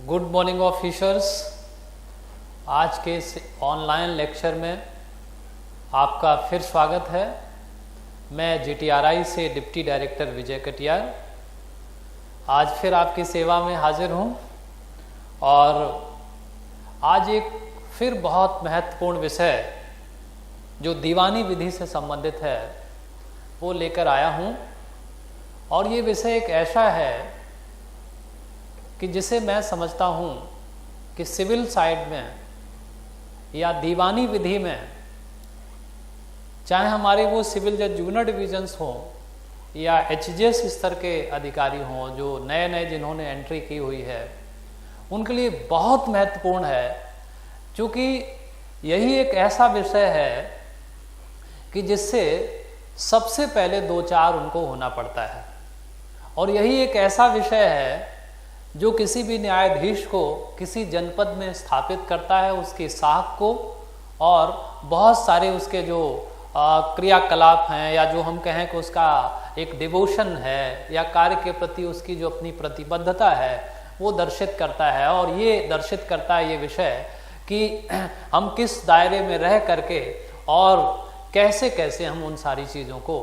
Good morning officers. आज के इस ऑनलाइन लेक्चर में आपका फिर स्वागत है। मैं GTRI से डिप्टी डायरेक्टर विजय कटियार आज फिर आपकी सेवा में हाजिर हूँ और आज एक फिर बहुत महत्वपूर्ण विषय जो दीवानी विधि से संबंधित है वो लेकर आया हूँ। और ये विषय एक ऐसा है कि जिसे मैं समझता हूँ कि सिविल साइड में या दीवानी विधि में, चाहे हमारे वो सिविल जज जूनियर डिविजन्स हों या HJS स्तर के अधिकारी हों जो नए नए जिन्होंने एंट्री की हुई है, उनके लिए बहुत महत्वपूर्ण है, क्योंकि यही एक ऐसा विषय है कि जिससे सबसे पहले दो चार उनको होना पड़ता है। और यही एक ऐसा विषय है जो किसी भी न्यायाधीश को किसी जनपद में स्थापित करता है, उसकी साख को, और बहुत सारे उसके जो क्रियाकलाप हैं या जो हम कहें कि उसका एक डिवोशन है या कार्य के प्रति उसकी जो अपनी प्रतिबद्धता है वो दर्शित करता है। और ये दर्शित करता है ये विषय कि हम किस दायरे में रह करके और कैसे कैसे हम उन सारी चीज़ों को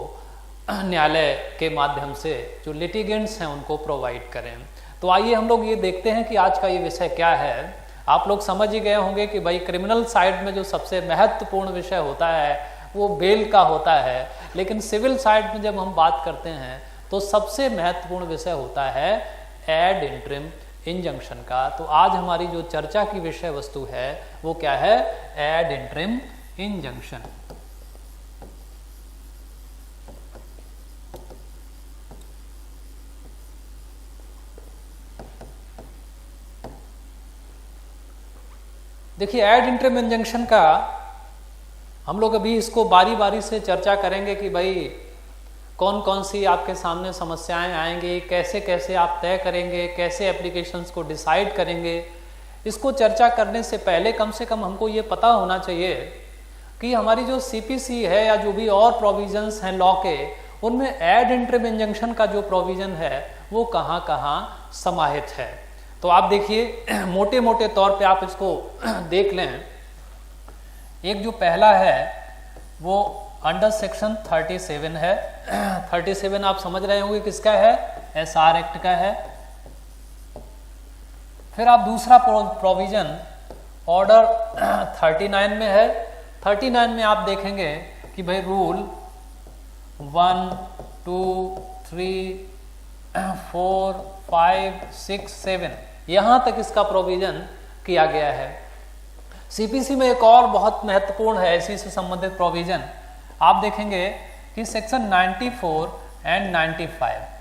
न्यायालय के माध्यम से जो लिटिगेंट्स हैं उनको प्रोवाइड करें। तो आइए हम लोग ये देखते हैं कि आज का ये विषय क्या है। आप लोग समझ ही गए होंगे कि भाई क्रिमिनल साइड में जो सबसे महत्वपूर्ण विषय होता है वो बेल का होता है, लेकिन सिविल साइड में जब हम बात करते हैं तो सबसे महत्वपूर्ण विषय होता है एड इंटरिम इंजंक्शन का। तो आज हमारी जो चर्चा की विषय वस्तु है वो क्या है? Ad interim injunction. देखिए, एड इंटरिम इंजंक्शन का हम लोग अभी इसको बारी बारी से चर्चा करेंगे कि भाई कौन कौन सी आपके सामने समस्याएं आएंगी, कैसे कैसे आप तय करेंगे, कैसे एप्लीकेशंस को डिसाइड करेंगे। इसको चर्चा करने से पहले कम से कम हमको ये पता होना चाहिए कि हमारी जो CPC है या जो भी और प्रोविजंस हैं लॉ के, उनमें एड इंटरिम इंजंक्शन का जो प्रोविजन है वो कहाँ कहाँ समाहित है। तो आप देखिए, मोटे मोटे तौर पे आप इसको देख लें। एक जो पहला है वो अंडर सेक्शन 37 है। 37 आप समझ रहे होंगे किसका है? SR एक्ट का है। फिर आप दूसरा प्रोविजन ऑर्डर 39 में है। 39 में आप देखेंगे कि भाई रूल 1, 2, 3, 4, 5, 6, 7 यहां तक इसका प्रोविजन किया गया है। CPC में एक और बहुत महत्वपूर्ण है इसी से संबंधित प्रोविजन। आप देखेंगे कि सेक्शन 94 एंड 95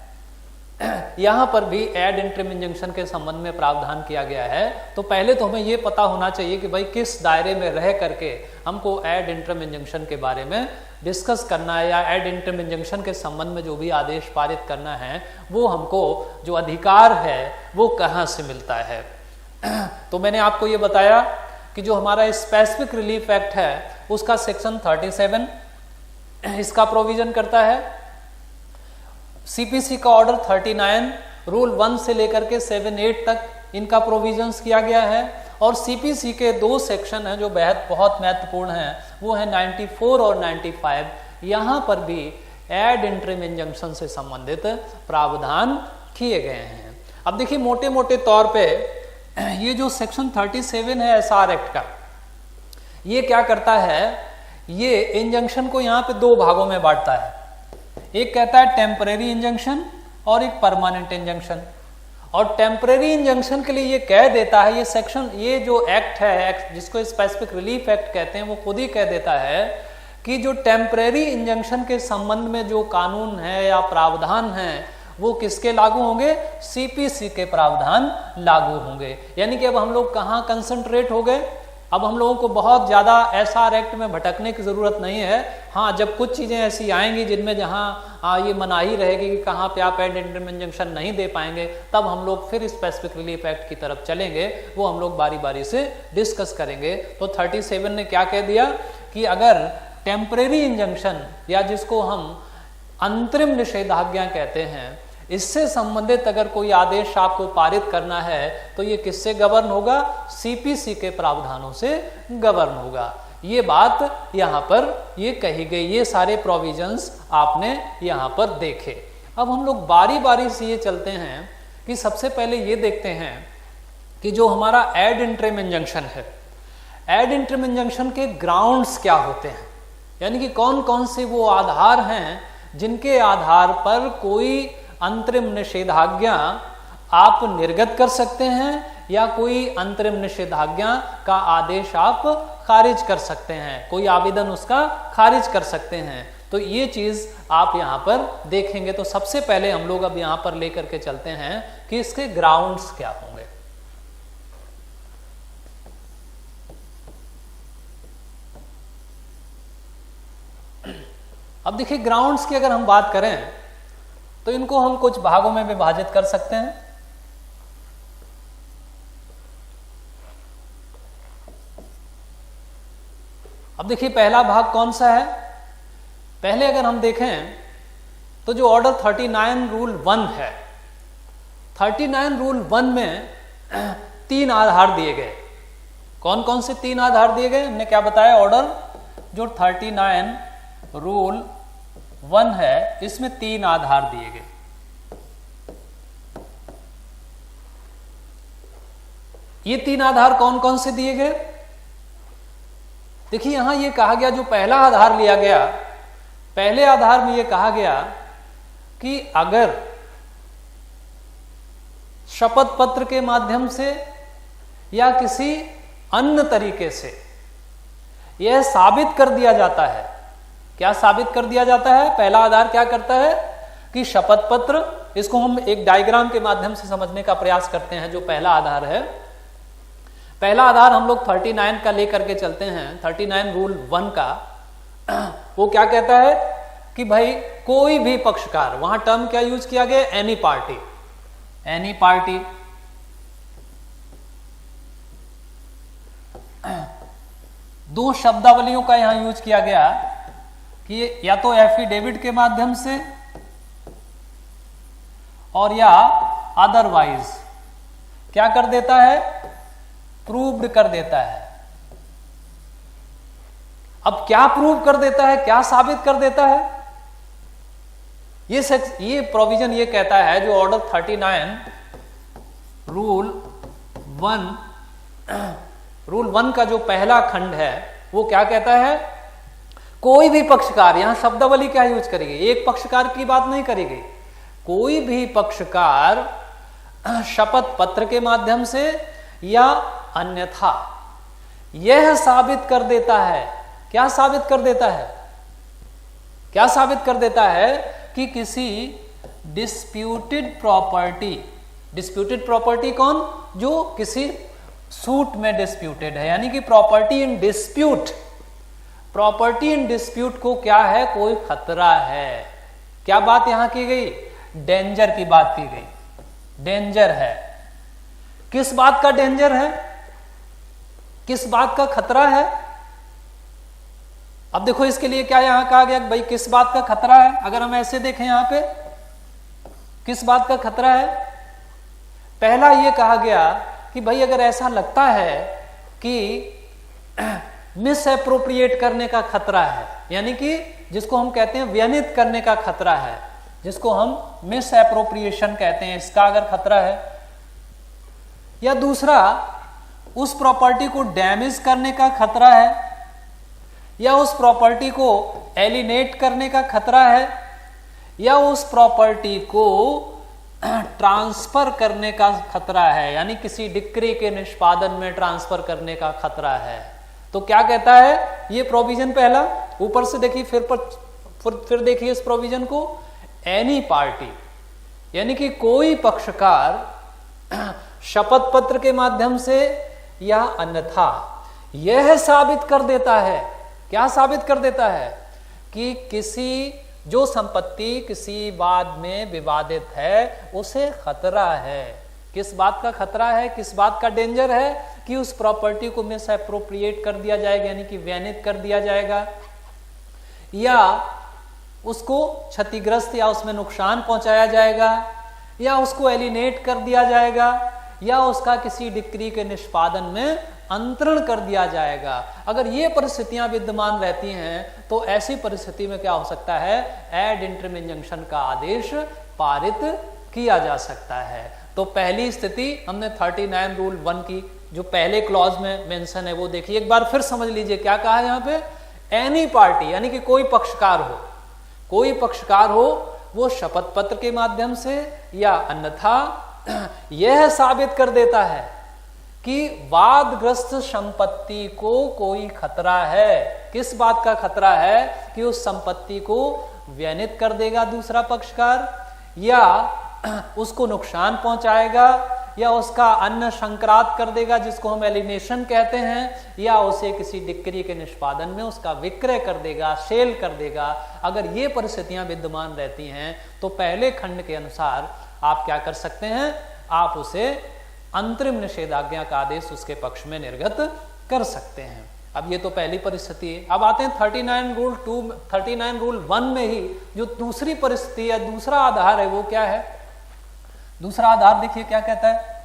यहां पर भी एड इंटरिम इंजंक्शन के संबंध में प्रावधान किया गया है। तो पहले तो हमें यह पता होना चाहिए कि भाई किस दायरे में रह करके हमको एड इंटरिम इंजंक्शन के बारे में डिस्कस करना है या एड इंटरिम इंजंक्शन के संबंध में जो भी आदेश पारित करना है वो हमको जो अधिकार है वो कहाँ से मिलता है। तो मैंने आपको ये बताया कि जो हमारा स्पेसिफिक रिलीफ एक्ट है उसका सेक्शन 37 इसका प्रोविजन करता है। CPC का ऑर्डर 39 रूल 1 से लेकर के 7, 8 तक इनका प्रोविजंस किया गया है। और CPC के दो सेक्शन हैं जो बहुत महत्वपूर्ण हैं, वो है 94 और 95। यहाँ पर भी एड इंटरिम इंजंक्शन से संबंधित प्रावधान किए गए हैं। अब देखिए, मोटे मोटे तौर पे ये जो सेक्शन 37 है SR एक्ट का, ये क्या करता है? ये इंजंक्शन को यहाँ पे दो भागों में बांटता है। एक कहता है टेम्परेरी इंजंक्शन और एक परमानेंट इंजंक्शन। और टेम्परेरी इंजंक्शन के लिए ये कह देता है, ये सेक्शन, ये जो एक्ट है जिसको स्पेसिफिक रिलीफ एक्ट कहते हैं, वो खुद ही कह देता है कि जो टेम्परेरी इंजंक्शन के संबंध में जो कानून है या प्रावधान है वो किसके लागू होंगे? CPC के प्रावधान लागू होंगे। यानी कि अब हम लोग कहाँ कंसंट्रेट हो गए? अब हम लोगों को बहुत ज़्यादा SR एक्ट में भटकने की ज़रूरत नहीं है। हाँ, जब कुछ चीज़ें ऐसी आएंगी जिनमें जहाँ ये मनाही रहेगी कि कहाँ पे आप एड इंटरिम इंजंक्शन नहीं दे पाएंगे, तब हम लोग फिर स्पेसिफिक रिलीफ एक्ट की तरफ चलेंगे। वो हम लोग बारी बारी से डिस्कस करेंगे। तो 37 ने क्या कह दिया कि अगर टेम्परेरी इंजंक्शन या जिसको हम अंतरिम निषेधाज्ञा कहते हैं, इससे संबंधित अगर कोई आदेश आपको पारित करना है तो ये किससे गवर्न होगा? सीपीसी के प्रावधानों से गवर्न होगा। ये बात यहाँ पर ये कही गई, ये सारे प्रोविजंस आपने यहाँ पर देखे। अब हम लोग बारी बारी से ये चलते हैं कि सबसे पहले ये देखते हैं कि जो हमारा एड इंटरिम इंजंक्शन है, एड इंटरिम इंजंक्शन के ग्राउंड्स क्या होते हैं, यानी कि कौन कौन से वो आधार हैं जिनके आधार पर कोई अंतरिम निषेधाज्ञा आप निर्गत कर सकते हैं या कोई अंतरिम निषेधाज्ञा का आदेश आप खारिज कर सकते हैं, कोई आवेदन उसका खारिज कर सकते हैं। तो ये चीज आप यहां पर देखेंगे। तो सबसे पहले हम लोग अब यहां पर लेकर के चलते हैं कि इसके ग्राउंड्स क्या होंगे। अब देखिए, ग्राउंड्स की अगर हम बात करें तो इनको हम कुछ भागों में विभाजित कर सकते हैं। अब देखिए, पहला भाग कौन सा है? पहले अगर हम देखें तो जो ऑर्डर 39 रूल 1 है, 39 रूल 1 में 3 आधार दिए गए। कौन कौन से 3 आधार दिए गए? हमने क्या बताया? ऑर्डर जो 39 रूल 1 है, इसमें 3 आधार दिए गए। ये 3 आधार कौन कौन से दिए गए? देखिए, यहां ये कहा गया, जो पहला आधार लिया गया, पहले आधार में ये कहा गया कि अगर शपथ पत्र के माध्यम से या किसी अन्य तरीके से यह साबित कर दिया जाता है, क्या साबित कर दिया जाता है? पहला आधार क्या करता है कि शपथ पत्र, इसको हम एक डायग्राम के माध्यम से समझने का प्रयास करते हैं। जो पहला आधार है, पहला आधार हम लोग 39 का लेकर के चलते हैं, 39 रूल 1 का। वो क्या कहता है कि भाई कोई भी पक्षकार, वहां टर्म क्या यूज किया गया? Any party, any party. दो शब्दावलियों का यहां यूज किया गया कि या तो एफिडेविट के माध्यम से और या अदरवाइज क्या कर देता है? प्रूव्ड कर देता है। अब क्या प्रूव कर देता है, क्या साबित कर देता है? ये प्रोविजन ये कहता है, जो ऑर्डर 39 रूल 1 का जो पहला खंड है, वो क्या कहता है? कोई भी पक्षकार, यहां शब्दावली क्या यूज करेगी? एक पक्षकार की बात नहीं करेगी, कोई भी पक्षकार शपथ पत्र के माध्यम से या अन्यथा यह साबित कर देता है। क्या साबित कर देता है? क्या साबित कर देता है कि किसी डिस्प्यूटेड प्रॉपर्टी, डिस्प्यूटेड प्रॉपर्टी कौन? जो किसी सूट में डिस्प्यूटेड है, यानी कि property in dispute, property in dispute को क्या है? कोई खतरा है। क्या बात यहां की गई? डेंजर की बात की गई, डेंजर है। किस बात का डेंजर है? किस बात का खतरा है? अब देखो, इसके लिए क्या यहां कहा गया? भाई किस बात का खतरा है? अगर हम ऐसे देखें यहां पे, किस बात का खतरा है? पहला ये कहा गया कि भाई अगर ऐसा लगता है कि मिस एप्रोप्रिएट करने का खतरा है, यानी कि जिसको हम कहते हैं व्यनित करने का खतरा है, जिसको हम मिस एप्रोप्रिएशन कहते हैं, इसका अगर खतरा है, या दूसरा उस प्रॉपर्टी को डैमेज करने का खतरा है, या उस प्रॉपर्टी को एलिनेट करने का खतरा है, या उस प्रॉपर्टी को ट्रांसफर करने का खतरा है, यानी किसी डिक्री के निष्पादन में ट्रांसफर करने का खतरा है। तो क्या कहता है ये प्रोविजन? पहला ऊपर से देखिए, फिर देखिए इस प्रोविजन को, एनी पार्टी, यानी कि कोई पक्षकार शपथ पत्र के माध्यम से या अन्यथा यह साबित कर देता है। क्या साबित कर देता है? कि किसी जो संपत्ति किसी वाद में विवादित है, उसे खतरा है। किस बात का खतरा है? किस बात का डेंजर है? कि उस प्रॉपर्टी को मिस एप्रोप्रिएट कर दिया जाएगा, यानी कि व्यनित कर दिया जाएगा, या उसको क्षतिग्रस्त या उसमें नुकसान पहुंचाया जाएगा, या उसको एलिनेट कर दिया जाएगा, या उसका किसी डिक्री के निष्पादन में अंतरण कर दिया जाएगा। अगर ये परिस्थितियां विद्यमान रहती हैं तो ऐसी परिस्थिति में क्या हो सकता है, एड इंटरिम इंजंक्शन का आदेश पारित किया जा सकता है। तो पहली स्थिति हमने 39 रूल 1 की जो पहले क्लॉज में मेंशन है वो देखिए, एक बार फिर समझ लीजिए क्या कहा है यहाँ पे, एनी पार्टी यानी कि कोई पक्षकार हो, कोई पक्षकार हो वो शपथ पत्र के माध्यम से या अन्यथा यह साबित कर देता है कि वादग्रस्त संपत्ति को कोई खतरा है। किस बात का खतरा है, कि उस संपत्ति को व्यनित कर देगा दूसरा पक्षकार, या उसको नुकसान पहुंचाएगा, या उसका अन्न संक्रांत कर देगा जिसको हम एलिनेशन कहते हैं, या उसे किसी डिक्री के निष्पादन में उसका विक्रय कर देगा, सेल कर देगा। अगर ये परिस्थितियां विद्यमान रहती हैं तो पहले खंड के अनुसार आप क्या कर सकते हैं, आप उसे अंतरिम निषेधाज्ञा का आदेश उसके पक्ष में निर्गत कर सकते हैं। अब ये तो पहली परिस्थिति है। अब आते हैं 39 रूल 1 में ही जो दूसरी परिस्थिति या दूसरा आधार है वो क्या है। दूसरा आधार देखिए क्या कहता है।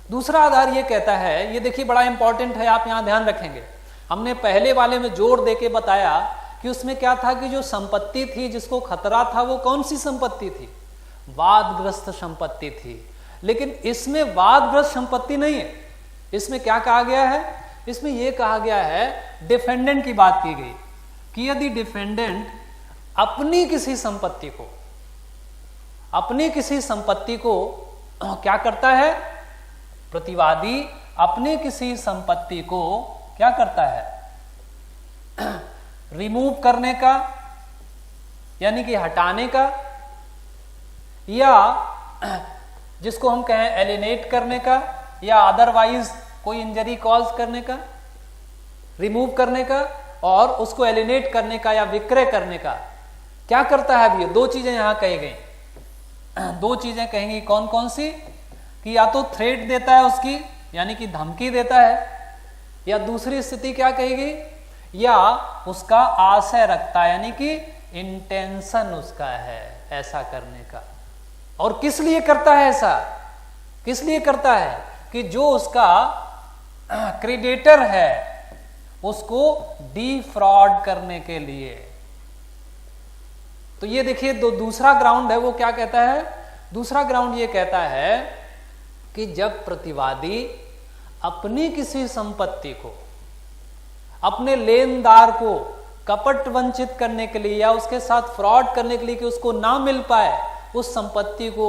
दूसरा आधार ये कहता है, ये देखिए बड़ा इंपॉर्टेंट है, आप यहां ध्यान रखेंगे। हमने पहले वाले में जोर देके बताया कि उसमें क्या था कि जो संपत्ति थी जिसको खतरा था वो कौन सी संपत्ति थी, वादग्रस्त संपत्ति थी। लेकिन इसमें वादग्रस्त संपत्ति नहीं है। इसमें क्या कहा गया है, इसमें यह कहा गया है, डिफेंडेंट की बात की गई कि यदि डिफेंडेंट अपनी किसी संपत्ति को क्या करता है, प्रतिवादी अपनी किसी संपत्ति को क्या करता है, रिमूव करने का यानी कि हटाने का, या जिसको हम कहें एलिनेट करने का, या अदरवाइज कोई इंजरी कॉज करने का, रिमूव करने का और उसको एलिनेट करने का या विक्रय करने का, क्या करता है। अब ये दो चीजें यहां कही गई, दो चीजें कहेंगी कौन कौन सी, कि या तो थ्रेट देता है उसकी यानी कि धमकी देता है, या दूसरी स्थिति क्या कहेगी, या उसका आशय रखता है यानी कि इंटेंशन उसका है ऐसा करने का। और किस लिए करता है ऐसा, किस लिए करता है, कि जो उसका क्रेडिटर है उसको डिफ्रॉड करने के लिए। तो ये देखिए दूसरा ग्राउंड है वो क्या कहता है, दूसरा ग्राउंड ये कहता है कि जब प्रतिवादी अपनी किसी संपत्ति को, अपने लेनदार को कपट वंचित करने के लिए या उसके साथ फ्रॉड करने के लिए कि उसको ना मिल पाए उस संपत्ति को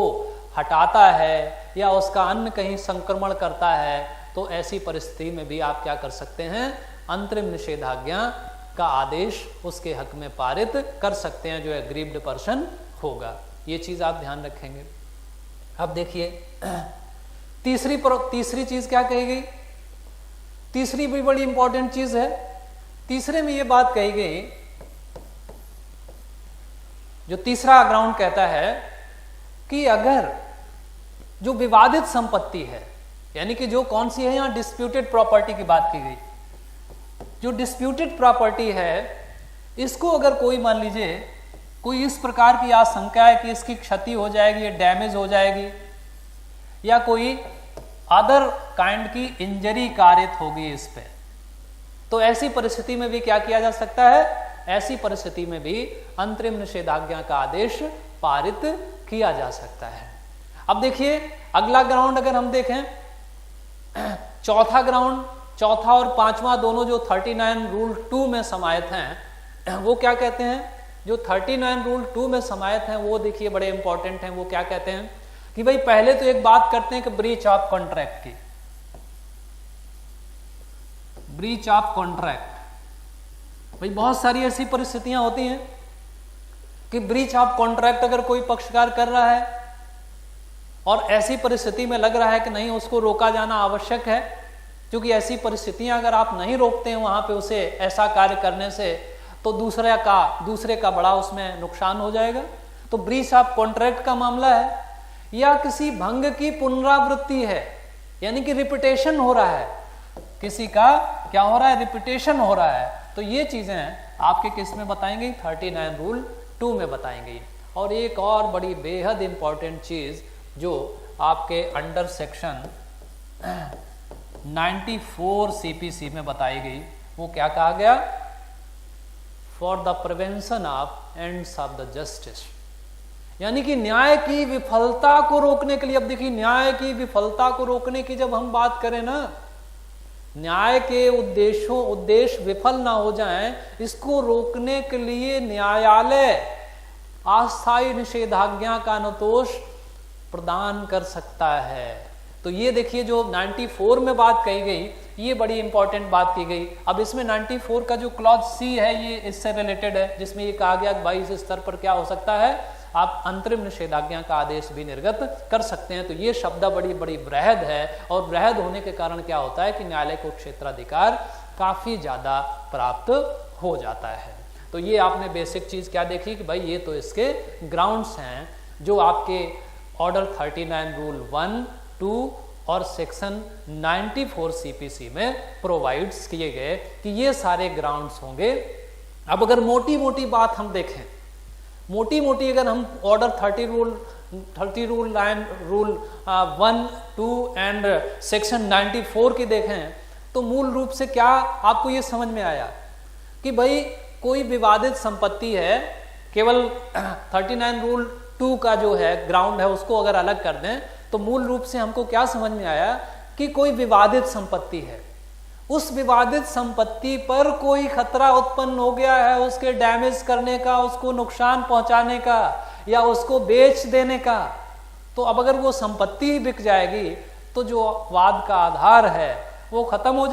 हटाता है या उसका अन्य कहीं संक्रमण करता है, तो ऐसी परिस्थिति में भी आप क्या कर सकते हैं, अंतरिम निषेधाज्ञा का आदेश उसके हक में पारित कर सकते हैं जो एग्रीव्ड पर्सन होगा। ये चीज आप ध्यान रखेंगे। अब देखिए तीसरी चीज क्या कही गई, तीसरी भी बड़ी इंपॉर्टेंट चीज है। तीसरे में ये बात कही गई, जो तीसरा ग्राउंड कहता है कि अगर जो विवादित संपत्ति है यानी कि जो कौन सी है, यहां डिस्प्यूटेड प्रॉपर्टी की बात की गई, जो डिस्प्यूटेड प्रॉपर्टी है इसको अगर कोई मान लीजिए कोई इस प्रकार की आशंका है कि इसकी क्षति हो जाएगी, ये डैमेज हो जाएगी या कोई अदर काइंड की इंजरी कारित होगी इस पे, तो ऐसी परिस्थिति में भी क्या किया जा सकता है, ऐसी परिस्थिति में भी अंतरिम निषेधाज्ञा का आदेश पारित किया जा सकता है। अब देखिए अगला ग्राउंड अगर हम देखें, चौथा ग्राउंड, चौथा और पांचवा दोनों जो 39 रूल 2 में समाहित हैं, वो क्या कहते हैं, जो 39 रूल 2 में समाहित हैं वो देखिए बड़े इंपॉर्टेंट हैं। वो क्या कहते हैं कि भाई पहले तो एक बात करते हैं कि ब्रीच ऑफ कॉन्ट्रैक्ट की, ब्रीच ऑफ कॉन्ट्रैक्ट। भाई बहुत सारी ऐसी परिस्थितियां होती हैं कि ब्रीच ऑफ कॉन्ट्रैक्ट अगर कोई पक्षकार कर रहा है और ऐसी परिस्थिति में लग रहा है कि नहीं उसको रोका जाना आवश्यक है, क्योंकि ऐसी परिस्थितियां अगर आप नहीं रोकते हैं वहां पे उसे ऐसा कार्य करने से तो दूसरे का बड़ा उसमें नुकसान हो जाएगा। तो ब्रीच ऑफ कॉन्ट्रैक्ट का मामला है, या किसी भंग की पुनरावृत्ति है यानी कि रिपीटेशन हो रहा है, किसी का क्या हो रहा है, रिपीटेशन हो रहा है, तो ये चीजें आपके किस में बताएंगे, 39 रूल 2 में बताएंगे। और एक और बड़ी बेहद इंपॉर्टेंट चीज जो आपके अंडर सेक्शन 94 CPC में बताई गई, वो क्या कहा गया? For the prevention of ends of the justice, यानी कि न्याय की विफलता को रोकने के लिए। अब देखिए, न्याय की विफलता को रोकने की जब हम बात करें ना, न्याय के उद्देश्य विफल ना हो जाएं, इसको रोकने के लिए न्यायालय अस्थायी निषेधाज्ञा का अनुतोष प्रदान कर सकता है। तो ये देखिए, जो 94 में बात कही गई, ये बड़ी इंपॉर्टेंट बात की गई। अब इसमें 94 का जो क्लॉज C है, ये इससे रिलेटेड है, जिसमें ये कहा गया 22 स्तर पर क्या हो सकता है, आप अंतरिम निषेधाज्ञा का आदेश भी निर्गत कर सकते हैं। तो ये शब्द बड़ी बड़ी वृहद है, और वृहद होने के कारण क्या होता है कि न्यायालय को क्षेत्राधिकार काफी ज्यादा प्राप्त हो जाता है। तो ये आपने बेसिक चीज क्या देखी कि भाई ये तो इसके ग्राउंड्स हैं जो आपके ऑर्डर 39 रूल 1, 2 और सेक्शन 94 CPC में प्रोवाइड्स किए गए कि ये सारे ग्राउंड्स होंगे। अब अगर मोटी मोटी बात हम देखें, मोटी मोटी अगर हम ऑर्डर 30 रूल 1, 2 एंड सेक्शन 94 की देखें, तो मूल रूप से क्या आपको ये समझ में आया कि भाई कोई विवादित संपत्ति है, केवल 39 रूल 2 का जो है ग्राउंड है उसको अगर अलग कर दें, तो मूल रूप से हमको क्या समझ में आया कि कोई विवादित संपत्ति है, उस विवादित संपत्ति पर कोई खतरा उत्पन्न हो गया है, उसके डैमेज करने का, उसको नुकसान पहुंचाने का या उसको बेच देने का। तो अब अगर वो संपत्ति बिक जाएगी तो जो वाद का आधार है वो खत्म हो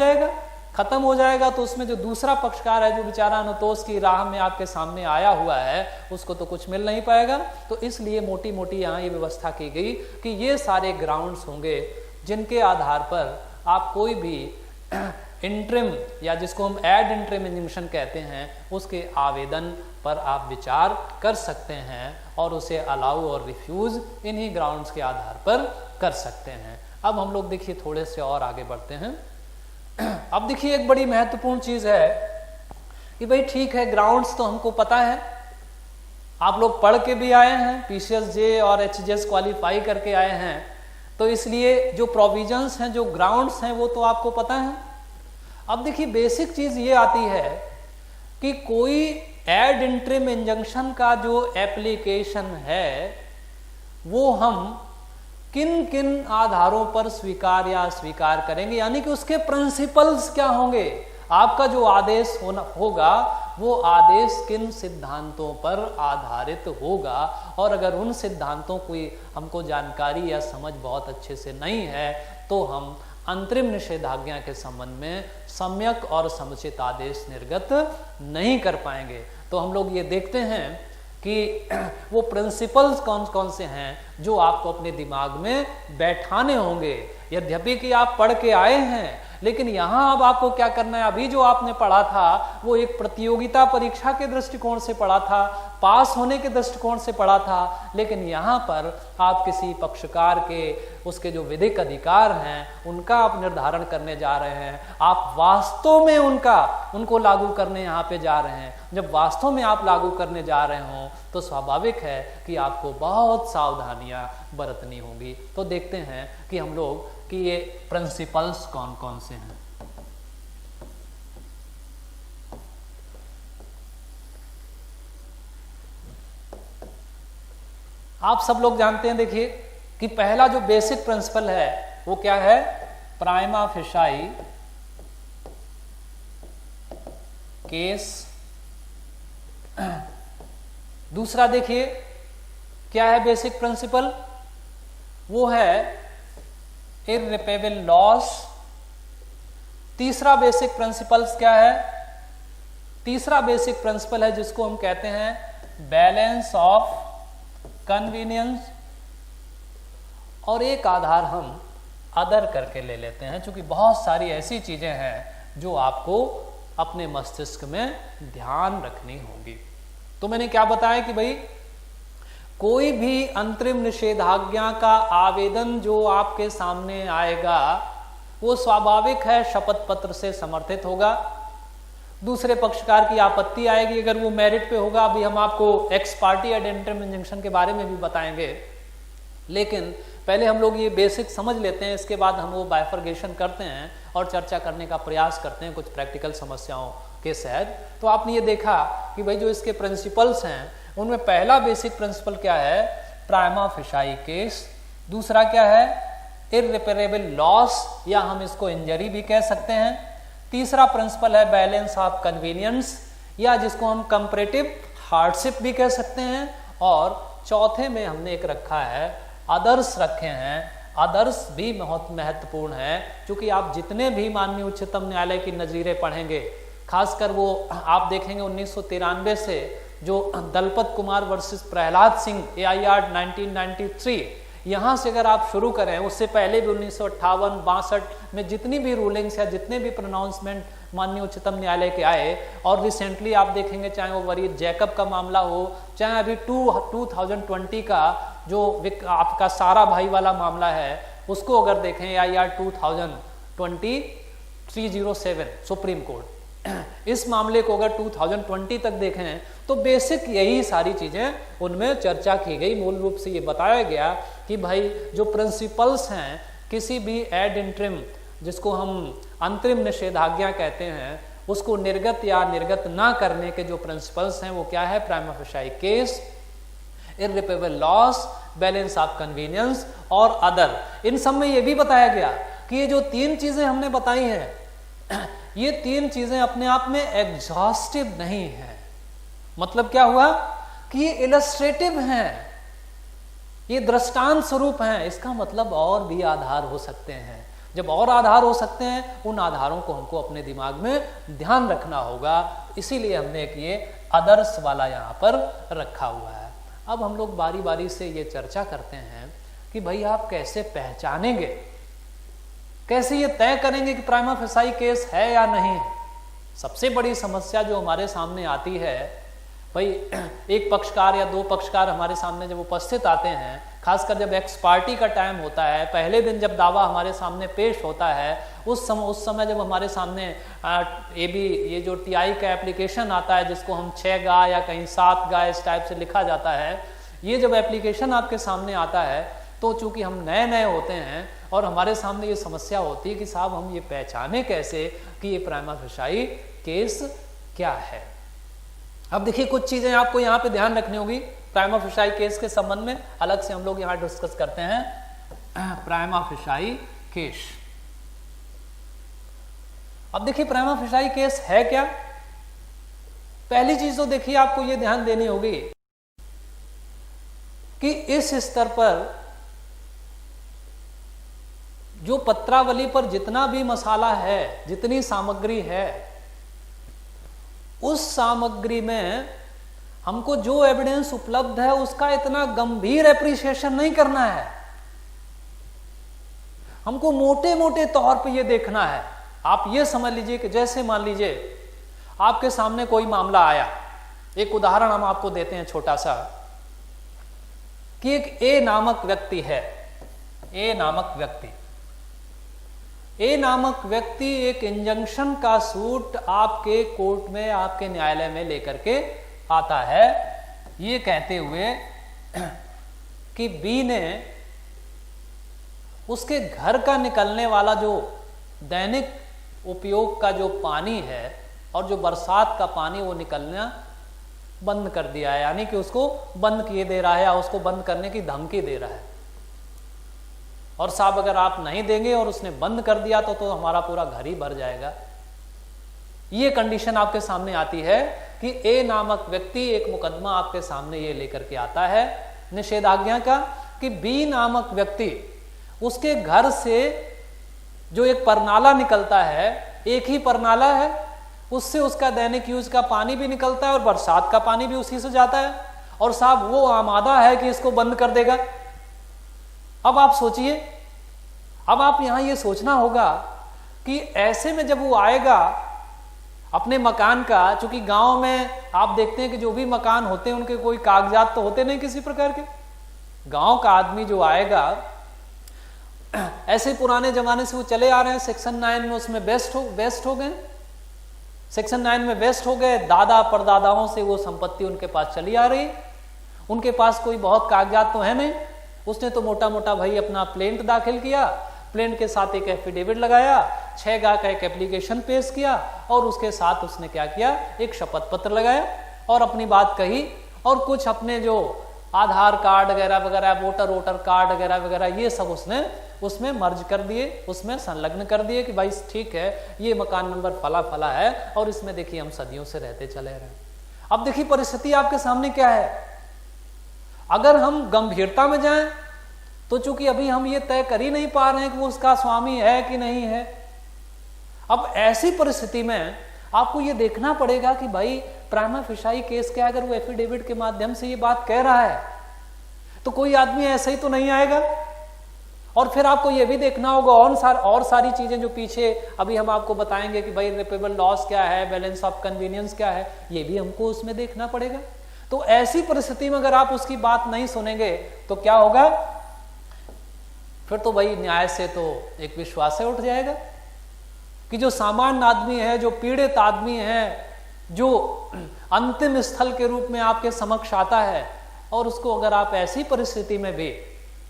जाएगा। तो उसमें जो दूसरा पक्षकार है, जो बेचारा अनुतोष की राह में आपके सामने आया हुआ है, उसको तो कुछ मिल नहीं पाएगा। तो इसलिए मोटी मोटी यहाँ ये व्यवस्था की गई कि ये सारे ग्राउंड्स होंगे जिनके आधार पर आप कोई भी इंट्रिम या जिसको हम एड इंट्रिम इंजंक्शन कहते हैं, उसके आवेदन पर आप विचार कर सकते हैं और उसे अलाउ और रिफ्यूज इन्हीं ग्राउंड्स के आधार पर कर सकते हैं। अब हम लोग देखिए थोड़े से और आगे बढ़ते हैं। अब देखिए एक बड़ी महत्वपूर्ण चीज है कि भाई ठीक है, ग्राउंड्स तो हमको पता है, आप लोग पढ़ के भी आए हैं, PCSJ और HJS क्वालिफाई करके आए हैं, तो इसलिए जो प्रोविजंस हैं, जो ग्राउंड्स हैं, वो तो आपको पता है। अब देखिए बेसिक चीज ये आती है कि कोई एड इंट्रिम इंजंक्शन का जो एप्लीकेशन है वो हम किन किन आधारों पर स्वीकार या अस्वीकार करेंगे, यानी कि उसके प्रिंसिपल्स क्या होंगे। आपका जो आदेश होगा वो आदेश किन सिद्धांतों पर आधारित होगा, और अगर उन सिद्धांतों की हमको जानकारी या समझ बहुत अच्छे से नहीं है तो हम अंतरिम निषेधाज्ञा के संबंध में सम्यक और समुचित आदेश निर्गत नहीं कर पाएंगे। तो हम लोग ये देखते हैं कि वो प्रिंसिपल्स कौन कौन से हैं जो आपको अपने दिमाग में बैठाने होंगे। यद्यपि कि आप पढ़ के आए हैं, लेकिन यहाँ अब आपको क्या करना है, अभी जो आपने पढ़ा था वो एक प्रतियोगिता परीक्षा के दृष्टिकोण से पढ़ा था, पास होने के दृष्टिकोण से पढ़ा था, लेकिन यहाँ पर आप किसी पक्षकार के उसके जो विधिक अधिकार हैं उनका आप निर्धारण करने जा रहे हैं। आप वास्तव में उनको लागू करने यहाँ पे जा रहे हैं। जब वास्तव में आप लागू करने जा रहे हों तो स्वाभाविक है कि आपको बहुत सावधानियां बरतनी होंगी। तो देखते हैं कि हम लोग कि ये प्रिंसिपल्स कौन कौन से हैं। आप सब लोग जानते हैं, देखिए कि पहला जो बेसिक प्रिंसिपल है वो क्या है, प्राइमा फेसाई केस। दूसरा देखिए क्या है बेसिक प्रिंसिपल, वो है इररिपेबल लॉस। तीसरा बेसिक प्रिंसिपल्स क्या है, तीसरा बेसिक प्रिंसिपल है जिसको हम कहते हैं बैलेंस ऑफ कन्वीनियंस। और एक आधार हम अदर करके ले लेते हैं, क्योंकि बहुत सारी ऐसी चीजें हैं जो आपको अपने मस्तिष्क में ध्यान रखनी होगी। तो मैंने क्या बताया कि भाई कोई भी अंतरिम निषेधाज्ञा का आवेदन जो आपके सामने आएगा वो स्वाभाविक है शपथ पत्र से समर्थित होगा। दूसरे पक्षकार की आपत्ति आएगी अगर वो मेरिट पे होगा। अभी हम आपको ex parte ad interim injunction के बारे में भी बताएंगे, लेकिन पहले हम लोग ये बेसिक समझ लेते हैं, इसके बाद हम वो बाइफर्गेशन करते हैं और चर्चा करने का प्रयास करते हैं कुछ प्रैक्टिकल समस्याओं के साथ। तो आपने ये देखा कि भाई जो इसके प्रिंसिपल्स हैं उनमें पहला बेसिक प्रिंसिपल क्या है, प्राइमा फेसाई केस। दूसरा क्या है, इररिपेरेबल लॉस या हम इसको इंजरी भी कह सकते हैं। तीसरा प्रिंसिपल है बैलेंस ऑफ कन्वीनियंस या जिसको हम कंपैरेटिव हार्डशिप भी कह सकते हैं। और चौथे में हमने एक रखा है अदर्स रखे हैं। अदर्स भी बहुत महत्वपूर्ण है, क्योंकि आप जितने भी माननीय उच्चतम न्यायालय की नजीरें पढ़ेंगे, खासकर वो आप देखेंगे 1993 से जो दलपत कुमार वर्सेस प्रहलाद सिंह AIR 1993, यहाँ से अगर आप शुरू करें, उससे पहले भी 1958-62 में जितनी भी रूलिंग्स या जितने भी प्रोनाउंसमेंट माननीय उच्चतम न्यायालय के आए, और रिसेंटली आप देखेंगे चाहे वो वरीद जैकब का मामला हो, चाहे अभी 2020 का जो आपका सारा भाई वाला मामला है उसको अगर देखें AIR 2020-307 सुप्रीम कोर्ट, इस मामले को अगर 2020 तक देखें तो बेसिक यही सारी चीजें उनमें चर्चा की गई। मूल रूप से ये बताया गया कि भाई जो प्रिंसिपल्स हैं किसी भी एड इंटरिम, जिसको हम अंतरिम निषेधाज्ञा कहते हैं, उसको निर्गत या निर्गत ना करने के जो प्रिंसिपल्स हैं वो क्या है, prima facie case, irreparable loss, balance of convenience और अदर। इन सब में ये भी बताया गया कि ये जो तीन चीजें हमने बताई हैं, ये तीन चीजें अपने आप में एग्जॉस्टिव नहीं है। मतलब क्या हुआ कि ये इलस्ट्रेटिव हैं, ये दृष्टांत स्वरूप हैं। इसका मतलब और भी आधार हो सकते हैं। जब और आधार हो सकते हैं, उन आधारों को हमको अपने दिमाग में ध्यान रखना होगा। इसीलिए हमने एक ये अदर्स वाला यहाँ पर रखा हुआ है। अब हम लोग बारी बारी से ये चर्चा करते हैं कि भाई आप कैसे पहचानेंगे, कैसे ये तय करेंगे कि प्राइमा फेसाई केस है या नहीं। सबसे बड़ी समस्या जो हमारे सामने आती है, भाई एक पक्षकार या दो पक्षकार हमारे सामने जब उपस्थित आते हैं, खासकर जब एक्स पार्टी का टाइम होता है, पहले दिन जब दावा हमारे सामने पेश होता है, उस समय जब हमारे सामने ये जो TI का एप्लीकेशन आता है, जिसको हम 6 गा या कहीं 7 गा इस टाइप से लिखा जाता है, ये जब एप्लीकेशन आपके सामने आता है तो चूंकि हम नए नए होते हैं और हमारे सामने ये समस्या होती है कि साहब हम ये पहचाने कैसे कि ये प्राइमा फेसाई केस क्या है। अब देखिए कुछ चीजें आपको यहाँ पे ध्यान रखनी होगी प्राइमा फेसाई केस के संबंध में, अलग से हम लोग यहाँ डिस्कस करते हैं प्राइमा फेसाई केस। अब देखिए प्राइमा फेसाई केस है क्या। पहली चीज तो देखिए आपको ये ध्यान देनी होगी कि इस स्तर पर जो पत्रावली पर जितना भी मसाला है, जितनी सामग्री है, उस सामग्री में हमको जो एविडेंस उपलब्ध है उसका इतना गंभीर एप्रिसिएशन नहीं करना है। हमको मोटे मोटे तौर पे ये देखना है। आप ये समझ लीजिए कि जैसे मान लीजिए आपके सामने कोई मामला आया, एक उदाहरण हम आपको देते हैं छोटा सा, कि एक ए नामक व्यक्ति है। ए नामक व्यक्ति एक इंजंक्शन का सूट आपके कोर्ट में, आपके न्यायालय में लेकर के आता है, ये कहते हुए कि बी ने उसके घर का निकलने वाला जो दैनिक उपयोग का जो पानी है और जो बरसात का पानी वो निकलना बंद कर दिया है, यानी कि उसको बंद किए दे रहा है या उसको बंद करने की धमकी दे रहा है। और साहब अगर आप नहीं देंगे और उसने बंद कर दिया तो हमारा पूरा घर ही भर जाएगा। ये कंडीशन आपके सामने आती है कि ए नामक व्यक्ति एक मुकदमा आपके सामने ये लेकर के आता है निषेधाज्ञा का, कि बी नामक व्यक्ति उसके घर से जो एक परनाला निकलता है, एक ही परनाला है, उससे उसका दैनिक यूज का पानी भी निकलता है और बरसात का पानी भी उसी से जाता है, और साहब वो आमादा है कि इसको बंद कर देगा। अब आप सोचिए, अब आप यहां ये सोचना होगा कि ऐसे में जब वो आएगा अपने मकान का, चूंकि गांव में आप देखते हैं कि जो भी मकान होते हैं उनके कोई कागजात तो होते नहीं किसी प्रकार के। गांव का आदमी जो आएगा, ऐसे पुराने जमाने से वो चले आ रहे हैं, सेक्शन 9 में उसमें बेस्ट हो गए। सेक्शन 9 में वेस्ट हो गए, दादा परदादाओं से वो संपत्ति उनके पास चली आ रही, उनके पास कोई बहुत कागजात तो है नहीं, उसने तो मोटा मोटा भाई अपना प्लेंट दाखिल किया, प्लेंट के साथ एक एफिडेविट लगाया, 6 गा का एक एप्लीकेशन पेश किया और उसके साथ उसने क्या किया, एक शपथ पत्र लगाया और अपनी बात कही और कुछ अपने जो आधार कार्ड वगैरह वगैरह, वोटर कार्ड वगैरह वगैरह ये सब उसने उसमें मर्ज कर दिए, उसमें संलग्न कर दिए कि भाई ठीक है ये मकान नंबर फला फला है और इसमें देखिए हम सदियों से रहते चले रहे। अब देखिए परिस्थिति आपके सामने क्या है, अगर हम गंभीरता में जाएं तो चूंकि अभी हम ये तय कर ही नहीं पा रहे हैं कि वो उसका स्वामी है कि नहीं है। अब ऐसी परिस्थिति में आपको ये देखना पड़ेगा कि भाई प्राइमा फेसाई केस क्या, अगर वो एफिडेविट के माध्यम से ये बात कह रहा है तो कोई आदमी ऐसे ही तो नहीं आएगा। और फिर आपको ये भी देखना होगा और सारी चीजें जो पीछे अभी हम आपको बताएंगे कि भाई रिपेबल लॉस क्या है, बैलेंस ऑफ कन्वीनियंस क्या है, ये भी हमको उसमें देखना पड़ेगा। तो ऐसी परिस्थिति में अगर आप उसकी बात नहीं सुनेंगे तो क्या होगा, फिर तो भाई न्याय से तो एक विश्वास उठ जाएगा कि जो सामान्य आदमी है, जो पीड़ित आदमी है, जो अंतिम स्थल के रूप में आपके समक्ष आता है और उसको अगर आप ऐसी परिस्थिति में भी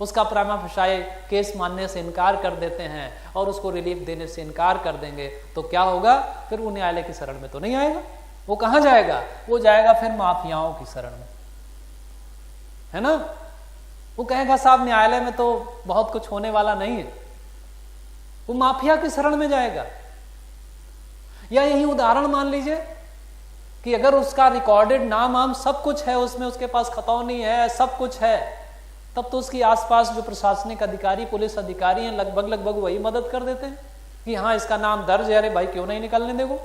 उसका प्राइमा फेसाई केस मानने से इनकार कर देते हैं और उसको रिलीफ देने से इनकार कर देंगे तो क्या होगा, फिर वो न्यायालय की शरण में तो नहीं आएगा, वो कहां जाएगा, वो जाएगा फिर माफियाओं की शरण में, है ना। वो कहेगा साहब न्यायालय में तो बहुत कुछ होने वाला नहीं है, वो माफिया की शरण में जाएगा। या यही उदाहरण मान लीजिए कि अगर उसका रिकॉर्डेड नाम आम सब कुछ है, उसमें उसके पास खतौनी है, सब कुछ है, तब तो उसकी आसपास जो प्रशासनिक अधिकारी, पुलिस अधिकारी हैं, लगभग वही मदद कर देते हैं कि हाँ इसका नाम दर्ज है, अरे भाई क्यों नहीं निकलने देगो,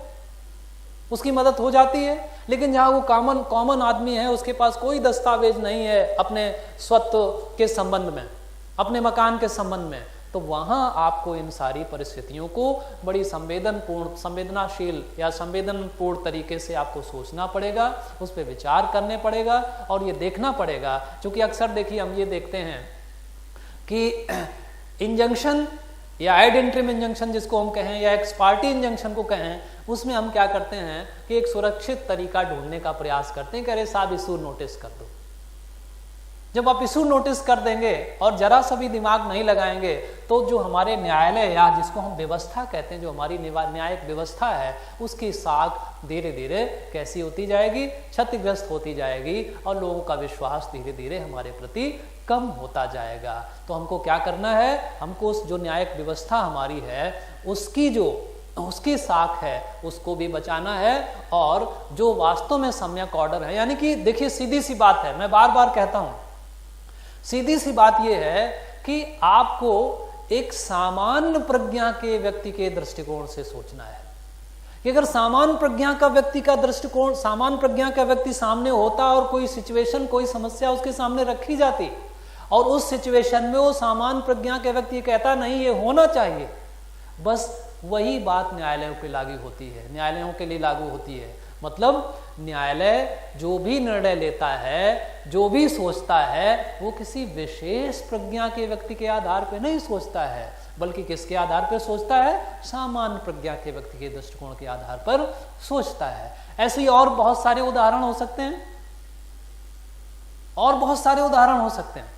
उसकी मदद हो जाती है। लेकिन जहां वो कॉमन आदमी है, उसके पास कोई दस्तावेज नहीं है अपने स्वत्व के संबंध में, अपने मकान के संबंध में, तो वहां आपको इन सारी परिस्थितियों को बड़ी संवेदनशील या संवेदनपूर्ण तरीके से आपको सोचना पड़ेगा, उस पर विचार करने पड़ेगा और ये देखना पड़ेगा। क्योंकि अक्सर देखिए हम ये देखते हैं कि इंजंक्शन या एड इंट्रीम इंजंक्शन जिसको हम कहें या एक्स पार्टी इंजंक्शन को कहें, उसमें हम क्या करते हैं कि एक सुरक्षित तरीका ढूंढने का प्रयास करते हैं कि अरे साहब इशू नोटिस कर दो। जब आप इशू नोटिस कर देंगे और जरा सा भी दिमाग नहीं लगाएंगे तो जो हमारे न्यायालय या जिसको हम व्यवस्था कहते हैं, जो हमारी न्यायिक व्यवस्था है, उसकी साख धीरे धीरे कैसी होती जाएगी, क्षतिग्रस्त होती जाएगी और लोगों का विश्वास धीरे धीरे हमारे प्रति कम होता जाएगा। तो हमको क्या करना है, हमको उस जो न्यायिक व्यवस्था हमारी है उसकी साख है उसको भी बचाना है। और जो वास्तव में सम्यक ऑर्डर है, यानी कि देखिए सीधी सी बात है, मैं बार बार कहता हूं, सीधी सी बात यह है कि आपको एक सामान्य प्रज्ञा के व्यक्ति के दृष्टिकोण से सोचना है कि अगर सामान्य प्रज्ञा का व्यक्ति का दृष्टिकोण, सामान्य प्रज्ञा का व्यक्ति सामने होता और कोई सिचुएशन, कोई समस्या उसके सामने रखी जाती और उस सिचुएशन में वो सामान्य प्रज्ञा के व्यक्ति कहता नहीं ये होना चाहिए, बस वही बात न्यायालयों के लागू होती है, न्यायालयों के लिए लागू होती है। मतलब न्यायालय जो भी निर्णय लेता है, जो भी सोचता है, वो किसी विशेष प्रज्ञा के व्यक्ति के आधार पर नहीं सोचता है, बल्कि किसके आधार पर सोचता है, सामान्य प्रज्ञा के व्यक्ति के दृष्टिकोण के आधार पर सोचता है। ऐसे ही और बहुत सारे उदाहरण हो सकते हैं, और बहुत सारे उदाहरण हो सकते हैं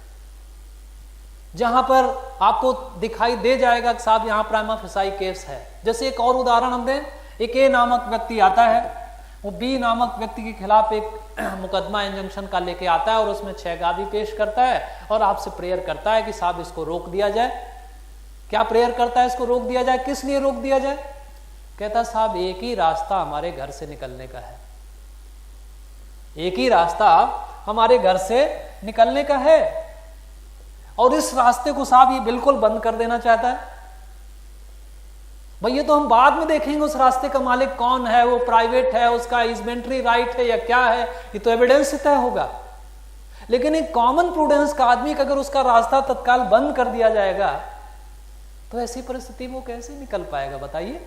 जहां पर आपको दिखाई दे जाएगा कि साहब यहां प्राइमा फेसाई केस है। जैसे एक और उदाहरण हम दें, एक ए नामक व्यक्ति आता है, वो बी नामक व्यक्ति के खिलाफ एक मुकदमा इंजंक्शन का लेके आता है और उसमें 6 गादी पेश करता है और आपसे प्रेयर करता है कि साहब इसको रोक दिया जाए। क्या प्रेयर करता है, इसको रोक दिया जाए? किस लिए रोक दिया जाए? कहता साहब एक ही रास्ता हमारे घर से निकलने का है, एक ही रास्ता हमारे घर से निकलने का है और इस रास्ते को साहब ये बिल्कुल बंद कर देना चाहता है। भाई ये तो हम बाद में देखेंगे उस रास्ते का मालिक कौन है, वो प्राइवेट है, उसका इजमेंट्री राइट है या क्या है, ये तो एविडेंस से तय होगा। लेकिन एक कॉमन प्रूडेंस का आदमी का अगर उसका रास्ता तत्काल बंद कर दिया जाएगा तो ऐसी परिस्थिति में वो कैसे निकल पाएगा बताइए?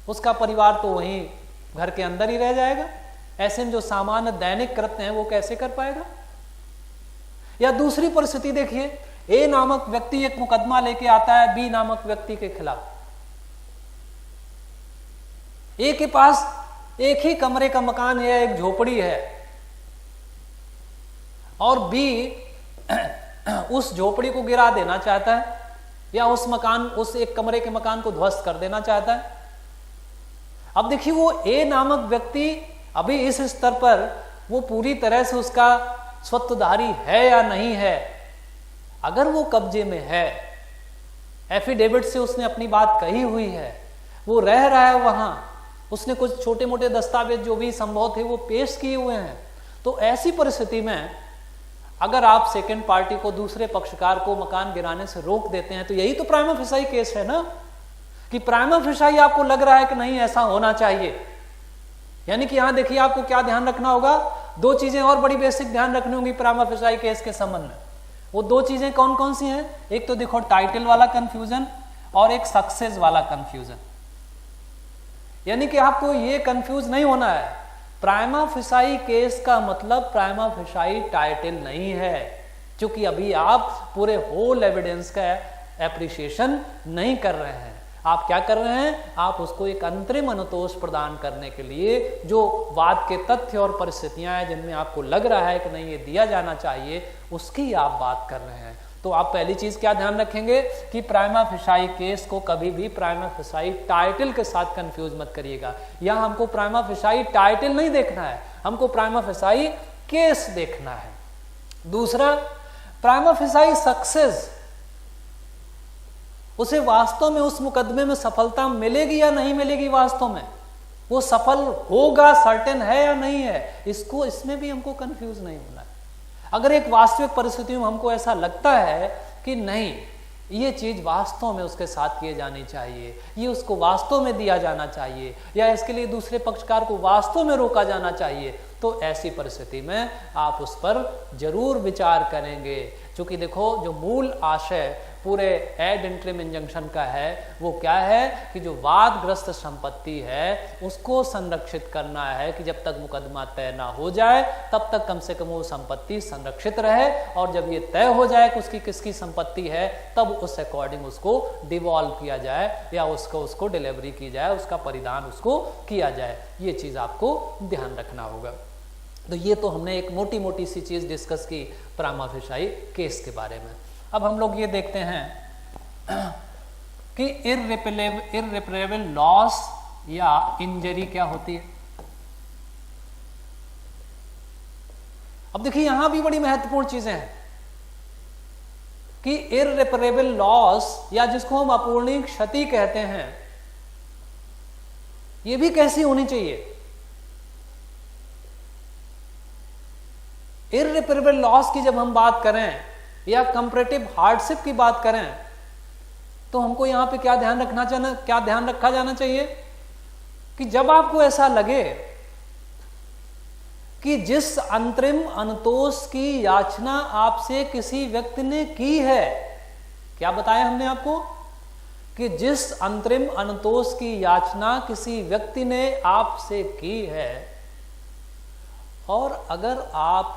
उसका परिवार तो वहीं घर के अंदर ही रह जाएगा। ऐसे में जो सामान्य दैनिक कृत्य हैं वो कैसे कर पाएगा? या दूसरी परिस्थिति देखिए, ए नामक व्यक्ति एक मुकदमा लेके आता है बी नामक व्यक्ति के खिलाफ ए के पास एक ही कमरे का मकान है, एक झोपड़ी है, और बी उस झोपड़ी को गिरा देना चाहता है या उस एक कमरे के मकान को ध्वस्त कर देना चाहता है। अब देखिए वो ए नामक व्यक्ति अभी इस स्तर पर वो पूरी तरह से उसका स्वत्वधारी है या नहीं है। अगर वो कब्जे में है, एफिडेविट से उसने अपनी बात कही हुई है, वो रह रहा है वहां, उसने कुछ छोटे मोटे दस्तावेज जो भी संभव थे वो पेश किए हुए हैं, तो ऐसी परिस्थिति में अगर आप सेकंड पार्टी को, दूसरे पक्षकार को मकान गिराने से रोक देते हैं, तो यही तो प्राइमा फेसाई केस है ना, कि प्राइमा फेसाई आपको लग रहा है कि नहीं ऐसा होना चाहिए। यानी कि यहां देखिए आपको क्या ध्यान रखना होगा, दो चीजें और बड़ी बेसिक ध्यान रखनी होंगी प्राइमा फेसाई केस के संबंध में। वो दो चीजें कौन कौन सी हैं? एक तो देखो टाइटल वाला कंफ्यूजन और एक सक्सेस वाला कंफ्यूजन। यानी कि आपको ये कंफ्यूज नहीं होना है, प्राइमा फेसाई केस का मतलब प्राइमा फेसाई टाइटल नहीं है, क्योंकि अभी आप पूरे होल एविडेंस का एप्रिसिएशन नहीं कर रहे हैं। आप क्या कर रहे हैं? आप उसको एक अंतरिम अनुतोष प्रदान करने के लिए जो वाद के तथ्य और परिस्थितियां हैं जिनमें आपको लग रहा है कि नहीं ये दिया जाना चाहिए, उसकी आप बात कर रहे हैं। तो आप पहली चीज क्या ध्यान रखेंगे कि प्राइमा फेसाई केस को कभी भी प्राइमा फेसाई टाइटल के साथ कंफ्यूज मत करिएगा। यहां हमको प्राइमा फेसाई टाइटल नहीं देखना है, हमको प्राइमा फेसाई केस देखना है। दूसरा, प्राइमा फेसाई सक्सेस, उसे वास्तव में उस मुकदमे में सफलता मिलेगी या नहीं मिलेगी, वास्तव में वो सफल होगा, सर्टेन है या नहीं है, इसमें भी हमको कंफ्यूज नहीं होना है। अगर एक वास्तविक परिस्थिति में हमको ऐसा लगता है कि नहीं ये चीज वास्तव में उसके साथ किए जानी चाहिए, ये उसको वास्तव में दिया जाना चाहिए, या इसके लिए दूसरे पक्षकार को वास्तव में रोका जाना चाहिए, तो ऐसी परिस्थिति में आप उस पर जरूर विचार करेंगे। क्योंकि देखो जो मूल आशय पूरे एड इंटरिम इंजंक्शन का है वो क्या है कि जो वादग्रस्त संपत्ति है उसको संरक्षित करना है, कि जब तक मुकदमा तय ना हो जाए तब तक कम से कम वो संपत्ति संरक्षित रहे, और जब ये तय हो जाए कि उसकी किसकी संपत्ति है तब उस अकॉर्डिंग उसको डिवॉल्व किया जाए या उसको डिलीवरी की जाए, उसका परिधान उसको किया जाए। ये चीज आपको ध्यान रखना होगा। तो ये तो हमने एक मोटी मोटी सी चीज डिस्कस की प्राइमा फेसाई केस के बारे में। अब हम लोग ये देखते हैं कि इररिपेरेबल लॉस या इंजरी क्या होती है। अब देखिए यहां भी बड़ी महत्वपूर्ण चीजें हैं कि इररिपेरेबल लॉस या जिसको हम अपूरणीय क्षति कहते हैं, ये भी कैसी होनी चाहिए। इररिपेरेबल लॉस की जब हम बात करें या कंपैरेटिव हार्डशिप की बात करें, तो हमको यहां पे क्या ध्यान रखा जाना चाहिए कि जब आपको ऐसा लगे कि जिस अंतरिम अनुतोष की याचना आपसे किसी व्यक्ति ने की है, क्या बताया हमने आपको कि जिस अंतरिम अनुतोष की याचना किसी व्यक्ति ने आपसे की है, और अगर आप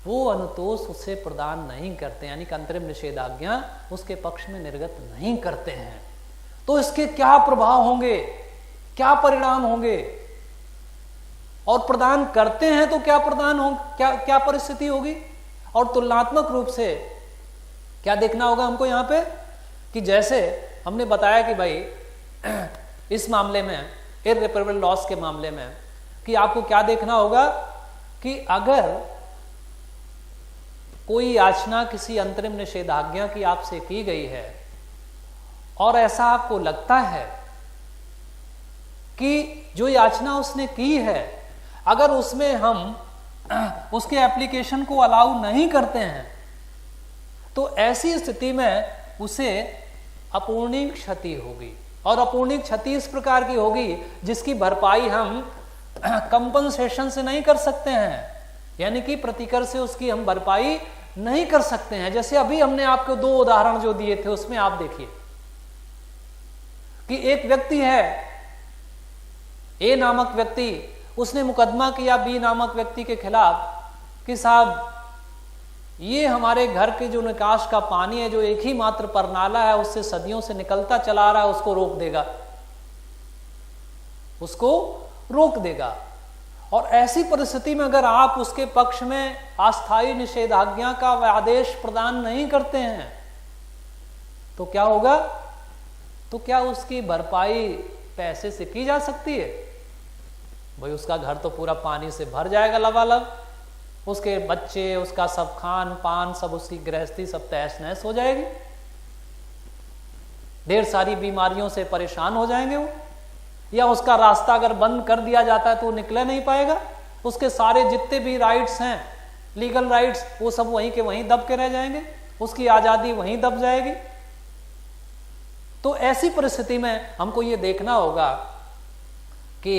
वो अनुतोष उसे प्रदान नहीं करते, यानी कि अंतरिम निषेधाज्ञा उसके पक्ष में निर्गत नहीं करते हैं, तो इसके क्या प्रभाव होंगे, क्या परिणाम होंगे, और प्रदान करते हैं तो क्या क्या परिस्थिति होगी। और तुलनात्मक रूप से क्या देखना होगा हमको यहां पे कि जैसे हमने बताया कि भाई इस मामले में इररिपेरेबल लॉस के मामले में कि आपको क्या देखना होगा कि अगर कोई याचना किसी अंतरिम निषेधाज्ञा की आपसे की गई है और ऐसा आपको लगता है कि जो याचना उसने की है, अगर उसमें हम उसके एप्लीकेशन को अलाउ नहीं करते हैं, तो ऐसी स्थिति में उसे अपूरणीय क्षति होगी। और अपूरणीय क्षति इस प्रकार की होगी जिसकी भरपाई हम कंपनसेशन से नहीं कर सकते हैं, यानी कि प्रतिकर से उसकी हम भरपाई नहीं कर सकते हैं। जैसे अभी हमने आपको दो उदाहरण जो दिए थे उसमें आप देखिए कि एक व्यक्ति है, ए नामक व्यक्ति, उसने मुकदमा किया बी नामक व्यक्ति के खिलाफ कि साहब ये हमारे घर के जो निकास का पानी है, जो एक ही मात्र परनाला है, उससे सदियों से निकलता चला रहा है, उसको रोक देगा। उसको रोक देगा। और ऐसी परिस्थिति में अगर आप उसके पक्ष में अस्थायी निषेधाज्ञा का आदेश प्रदान नहीं करते हैं तो क्या होगा? तो क्या उसकी भरपाई पैसे से की जा सकती है? भाई उसका घर तो पूरा पानी से भर जाएगा लबालब, उसके बच्चे, उसका सब खान पान, सब उसकी गृहस्थी सब तहस नहस हो जाएगी, ढेर सारी बीमारियों से परेशान हो जाएंगे वो। या उसका रास्ता अगर बंद कर दिया जाता है तो वो निकले नहीं पाएगा, उसके सारे जितने भी राइट्स हैं, लीगल राइट्स, वो सब वहीं के वहीं दब के रह जाएंगे, उसकी आजादी वहीं दब जाएगी। तो ऐसी परिस्थिति में हमको ये देखना होगा कि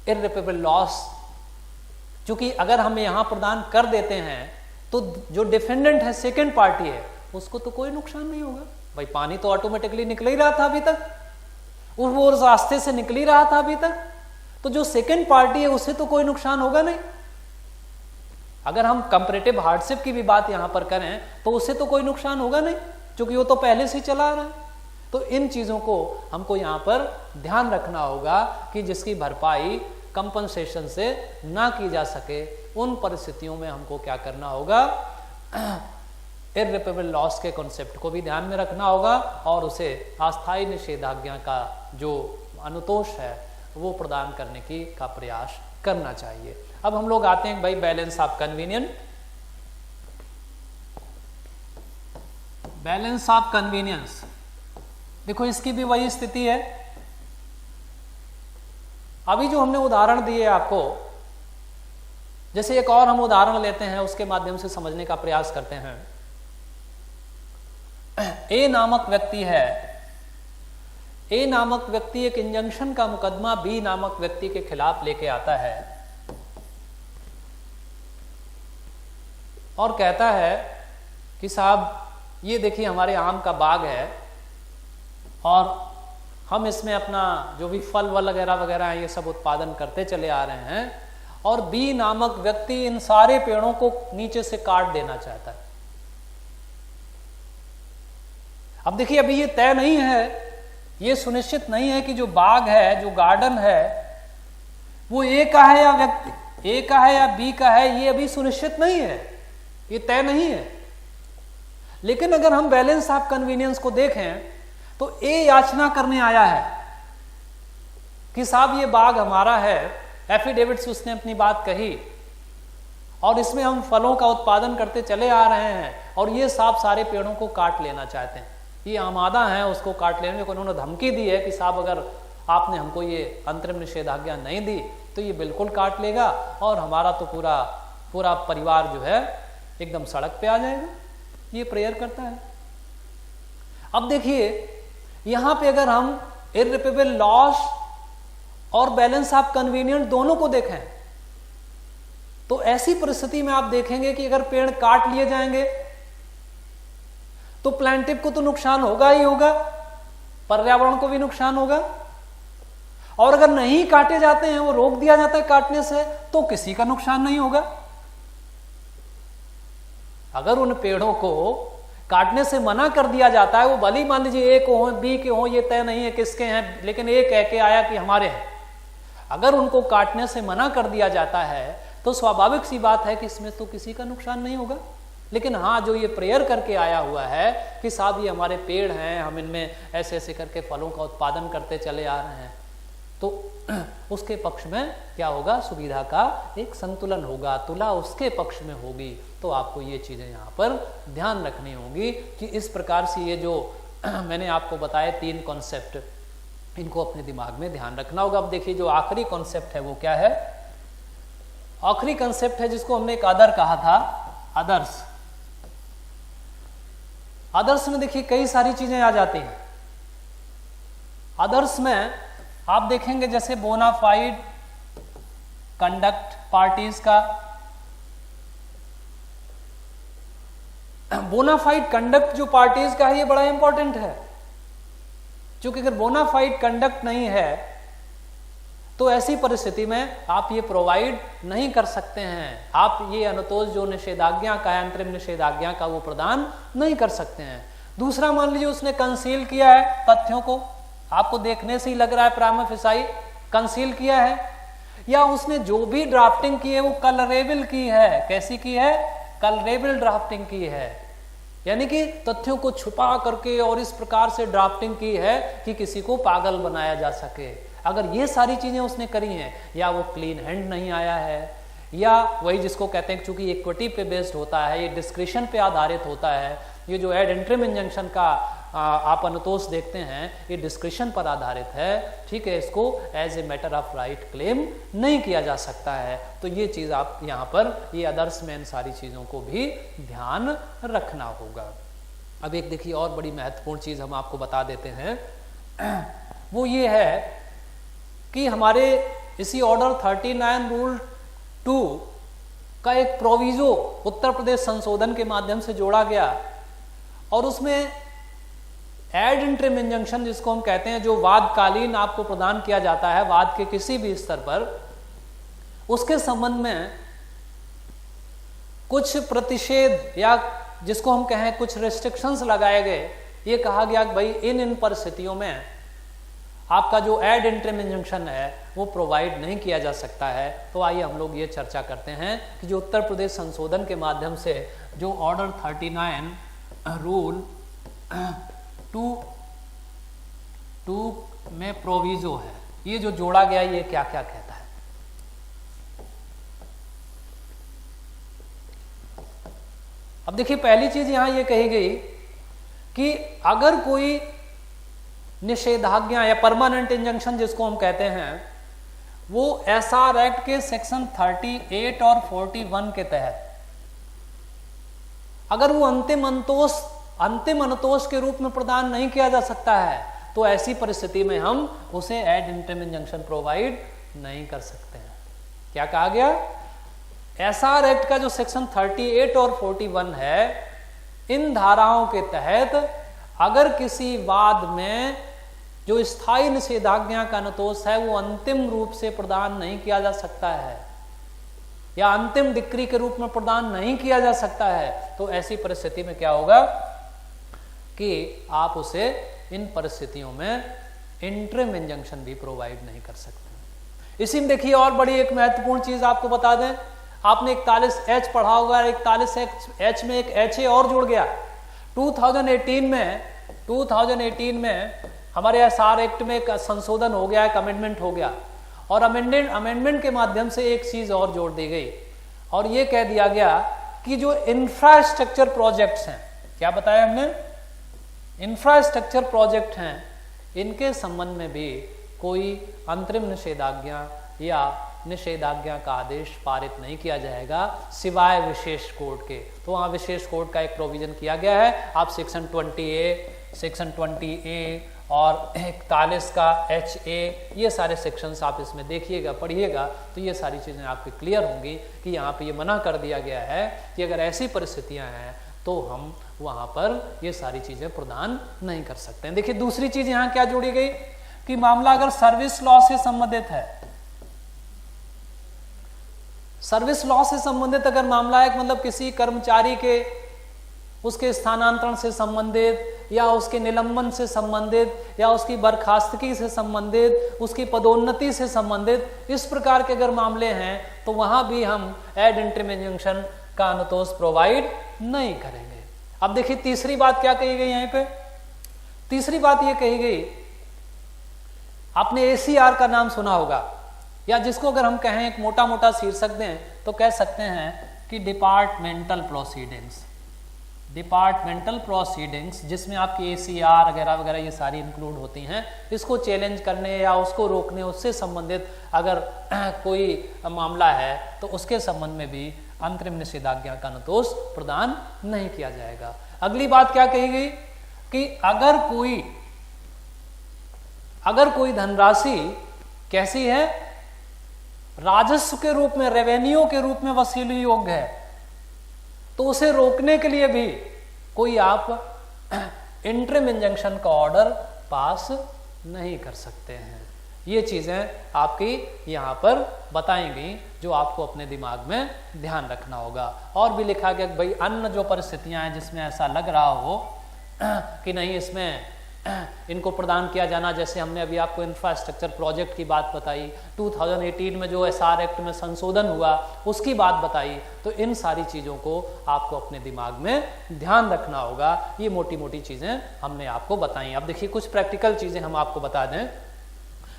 इररिपेरेबल लॉस, चूंकि अगर हम यहां प्रदान कर देते हैं तो जो डिफेंडेंट है, सेकेंड पार्टी है, उसको तो कोई नुकसान नहीं होगा। भाई पानी तो ऑटोमेटिकली निकल ही रहा था अभी तक, वो रास्ते से निकल ही रहा था अभी तक, तो जो सेकेंड पार्टी है उसे तो कोई नुकसान होगा नहीं। अगर हम कंपैरेटिव हार्डशिप की भी बात यहां पर करें तो उसे तो कोई नुकसान होगा नहीं, क्योंकि वो तो पहले से ही चला रहा है। तो इन चीजों को हमको यहां पर ध्यान रखना होगा कि जिसकी भरपाई कंपनसेशन से ना की जा सके, उन परिस्थितियों में हमको क्या करना होगा? इररिपेरेबल लॉस के कॉन्सेप्ट को भी ध्यान में रखना होगा और उसे अस्थायी निषेधाज्ञा का जो अनुतोष है वो प्रदान करने का प्रयास करना चाहिए। अब हम लोग आते हैं भाई balance of convenient. Balance of convenience, देखो इसकी भी वही स्थिति है। अभी जो हमने उदाहरण दिए आपको, जैसे एक और हम उदाहरण लेते हैं, उसके माध्यम से समझने का प्रयास करते हैं। ए नामक व्यक्ति है, ए नामक व्यक्ति एक इंजंक्शन का मुकदमा बी नामक व्यक्ति के खिलाफ लेके आता है और कहता है कि साहब ये देखिए हमारे आम का बाग है और हम इसमें अपना जो भी फल वगैरह वगैरह है ये सब उत्पादन करते चले आ रहे हैं, और बी नामक व्यक्ति इन सारे पेड़ों को नीचे से काट देना चाहता है। अब देखिए अभी ये तय नहीं है, ये सुनिश्चित नहीं है कि जो बाग है, जो गार्डन है, वो ए का है या व्यक्ति ए का है या बी का है, ये अभी सुनिश्चित नहीं है, ये तय नहीं है। लेकिन अगर हम बैलेंस ऑफ कन्वीनियंस को देखें तो ए याचना करने आया है कि साहब ये बाग हमारा है, एफिडेविट से उसने अपनी बात कही और इसमें हम फलों का उत्पादन करते चले आ रहे हैं और ये साहब सारे पेड़ों को काट लेना चाहते हैं, ये आमादा हैं उसको काट लेने को। उन्होंने धमकी दी है कि साहब अगर आपने हमको ये अंतरिम निषेधाज्ञा नहीं दी तो ये बिल्कुल काट लेगा और हमारा तो पूरा परिवार जो है एकदम सड़क पे आ जाएगा। ये प्रेयर करता है। अब देखिए यहां पे अगर हम इररिपेरेबल लॉस और बैलेंस ऑफ कन्वीनियंट दोनों को देखें तो ऐसी परिस्थिति में आप देखेंगे कि अगर पेड़ काट लिए जाएंगे तो प्लांटिव को तो नुकसान होगा ही होगा, पर्यावरण को भी नुकसान होगा, और अगर नहीं काटे जाते हैं, वो रोक दिया जाता है काटने से, तो किसी का नुकसान नहीं होगा। अगर उन पेड़ों को काटने से मना कर दिया जाता है, वो भली मान लीजिए ए को हो बी के हो, ये तय नहीं है किसके हैं, लेकिन ए कह के आया कि हमारे हैं, अगर उनको काटने से मना कर दिया जाता है तो स्वाभाविक सी बात है कि इसमें तो किसी का नुकसान नहीं होगा। लेकिन हाँ, जो ये प्रेयर करके आया हुआ है कि साहब ये हमारे पेड़ हैं, हम इनमें ऐसे ऐसे करके फलों का उत्पादन करते चले आ रहे हैं, तो उसके पक्ष में क्या होगा? सुविधा का एक संतुलन होगा, तुला उसके पक्ष में होगी। तो आपको ये चीजें यहाँ पर ध्यान रखनी होगी कि इस प्रकार से ये जो मैंने आपको बताए 3 कॉन्सेप्ट, इनको अपने दिमाग में ध्यान रखना होगा। अब देखिए जो आखिरी कॉन्सेप्ट है वो क्या है? आखिरी कॉन्सेप्ट है जिसको हमने एक अदर कहा था, अदर्स। अदर्स में देखिए कई सारी चीजें आ जाती हैं। अदर्स में आप देखेंगे जैसे बोनाफाइड कंडक्ट पार्टीज का, बोनाफाइड कंडक्ट जो पार्टीज का है ये बड़ा इंपॉर्टेंट है, क्योंकि अगर बोनाफाइड कंडक्ट नहीं है तो ऐसी परिस्थिति में आप ये प्रोवाइड नहीं कर सकते हैं, आप ये अनुतोष जो निषेधाज्ञा का है, अंतरिम निषेधाज्ञा का, वो प्रदान नहीं कर सकते हैं। दूसरा मान लीजिए उसने कंसील किया है तथ्यों को, आपको देखने से ही लग रहा है प्राइमा फेसाई कंसील किया है, या उसने जो भी ड्राफ्टिंग की है वो कलरेबल की है। कैसी की है? कलरेबल ड्राफ्टिंग की है, यानी कि तथ्यों को छुपा करके और इस प्रकार से ड्राफ्टिंग की है कि किसी को पागल बनाया जा सके। अगर ये सारी चीजें उसने करी हैं, या वो क्लीन हैंड नहीं आया है, या वही जिसको कहते हैं चूंकि इक्विटी पे बेस्ड होता है, ये डिस्क्रिशन पे आधारित होता है, ये जो एड इंटरिम इंजंक्शन का आप अनुतोष देखते हैं ये डिस्क्रिशन पर आधारित है, ठीक है, इसको as a matter of right claim नहीं किया जा सकता है। तो ये चीज आप यहाँ पर ये आदर्श में इन सारी चीजों को भी ध्यान रखना होगा। अब एक देखिए और बड़ी महत्वपूर्ण चीज हम आपको बता देते हैं, वो ये है कि हमारे इसी ऑर्डर 39 रूल 2 का एक प्रोविजो उत्तर प्रदेश संशोधन के माध्यम से जोड़ा गया, और उसमें एड इंटरिम इंजंक्शन जिसको हम कहते हैं, जो वादकालीन आपको प्रदान किया जाता है वाद के किसी भी स्तर पर, उसके संबंध में कुछ प्रतिषेध या जिसको हम कहें कुछ रेस्ट्रिक्शंस लगाए गए। ये कहा गया कि भाई इन परिस्थितियों में आपका जो एड इंटरिम इंजंक्शन है वो प्रोवाइड नहीं किया जा सकता है। तो आइए हम लोग ये चर्चा करते हैं कि जो उत्तर प्रदेश संशोधन के माध्यम से जो ऑर्डर 39 रूल 2 में प्रोविजो है, ये जो जोड़ा गया ये क्या क्या कहता है। अब देखिए पहली चीज यहां ये कही गई कि अगर कोई निषेधाज्ञा या परमानेंट इंजंक्शन जिसको हम कहते हैं, वो एसआर एक्ट के सेक्शन 38 और 41 के तहत अगर वो अंतिम अनुतोष के रूप में प्रदान नहीं किया जा सकता है, तो ऐसी परिस्थिति में हम उसे एड इंटरिम इंजंक्शन प्रोवाइड नहीं कर सकते हैं। क्या कहा गया? एसआर एक्ट का जो सेक्शन 38 और 41 है, इन धाराओं के तहत अगर किसी वाद में जो स्थायी निषेधाज्ञा का अनुतोष है वो अंतिम रूप से प्रदान नहीं किया जा सकता है या अंतिम डिक्री के रूप में प्रदान नहीं किया जा सकता है, तो ऐसी परिस्थिति में क्या होगा कि आप उसे इन परिस्थितियों में इंटरिम इंजंक्शन भी प्रोवाइड नहीं कर सकते। इसी में देखिए और बड़ी एक महत्वपूर्ण चीज आपको बता दें, आपने 41H पढ़ा होगा, 41H में एक HA और जुड़ गया। 2018 में हमारे एसआर एक्ट में एक संशोधन हो गया, एक अमेंडमेंट हो गया, और अमेंडमेंट के माध्यम से एक चीज और जोड़ दी गई, और ये कह दिया गया कि जो इंफ्रास्ट्रक्चर प्रोजेक्ट्स हैं, क्या बताया हमने, इंफ्रास्ट्रक्चर प्रोजेक्ट हैं, इनके संबंध में भी कोई अंतरिम निषेधाज्ञा या निषेधाज्ञा का आदेश पारित नहीं किया जाएगा सिवाय विशेष कोड के। तो वहां विशेष कोड का एक प्रोविजन किया गया है। आप सेक्शन 20A और 41 का HA, ये सारे सेक्शंस आप इसमें देखिएगा, पढ़िएगा, तो ये सारी चीजें आपकी क्लियर होंगी कि यहाँ पे ये मना कर दिया गया है कि अगर ऐसी परिस्थितियां हैं तो हम वहां पर ये सारी चीजें प्रदान नहीं कर सकते हैं। देखिए दूसरी चीज यहाँ क्या जोड़ी गई कि मामला अगर सर्विस लॉ से संबंधित है, सर्विस लॉ से संबंधित अगर मामला है, मतलब किसी कर्मचारी के उसके स्थानांतरण से संबंधित या उसके निलंबन से संबंधित या उसकी बर्खास्तगी से संबंधित, उसकी पदोन्नति से संबंधित, इस प्रकार के अगर मामले हैं तो वहां भी हम एड इंटरिम इंजंक्शन का अनुतोष प्रोवाइड नहीं करेंगे। अब देखिए तीसरी बात क्या कही गई यहीं पे, तीसरी बात ये कही गई, आपने ACR का नाम सुना होगा, या जिसको अगर हम कहें एक मोटा मोटा शीर्षक दें तो कह सकते हैं कि डिपार्टमेंटल प्रोसीडिंग्स, जिसमें आपकी ACR वगैरह वगैरह ये सारी इंक्लूड होती हैं, इसको चैलेंज करने या उसको रोकने, उससे संबंधित अगर कोई मामला है तो उसके संबंध में भी अंतरिम निषेधाज्ञा का अनुतोष प्रदान नहीं किया जाएगा। अगली बात क्या कही गई कि अगर कोई धनराशि कैसी है, राजस्व के रूप में, रेवेन्यू के रूप में वसूली योग्य है, तो उसे रोकने के लिए भी कोई आप इंटरिम इंजंक्शन का ऑर्डर पास नहीं कर सकते हैं। ये चीजें आपकी यहाँ पर बताएंगी जो आपको अपने दिमाग में ध्यान रखना होगा। और भी लिखा गया कि भाई अन्य जो परिस्थितियां हैं जिसमें ऐसा लग रहा हो कि नहीं इसमें इनको प्रदान किया जाना, जैसे हमने अभी आपको इंफ्रास्ट्रक्चर प्रोजेक्ट की बात बताई, 2018 में जो एसआर एक्ट में संशोधन हुआ उसकी बात बताई, तो इन सारी चीज़ों को आपको अपने दिमाग में ध्यान रखना होगा। ये मोटी मोटी चीज़ें हमने आपको बताई। अब देखिए कुछ प्रैक्टिकल चीज़ें हम आपको बता दें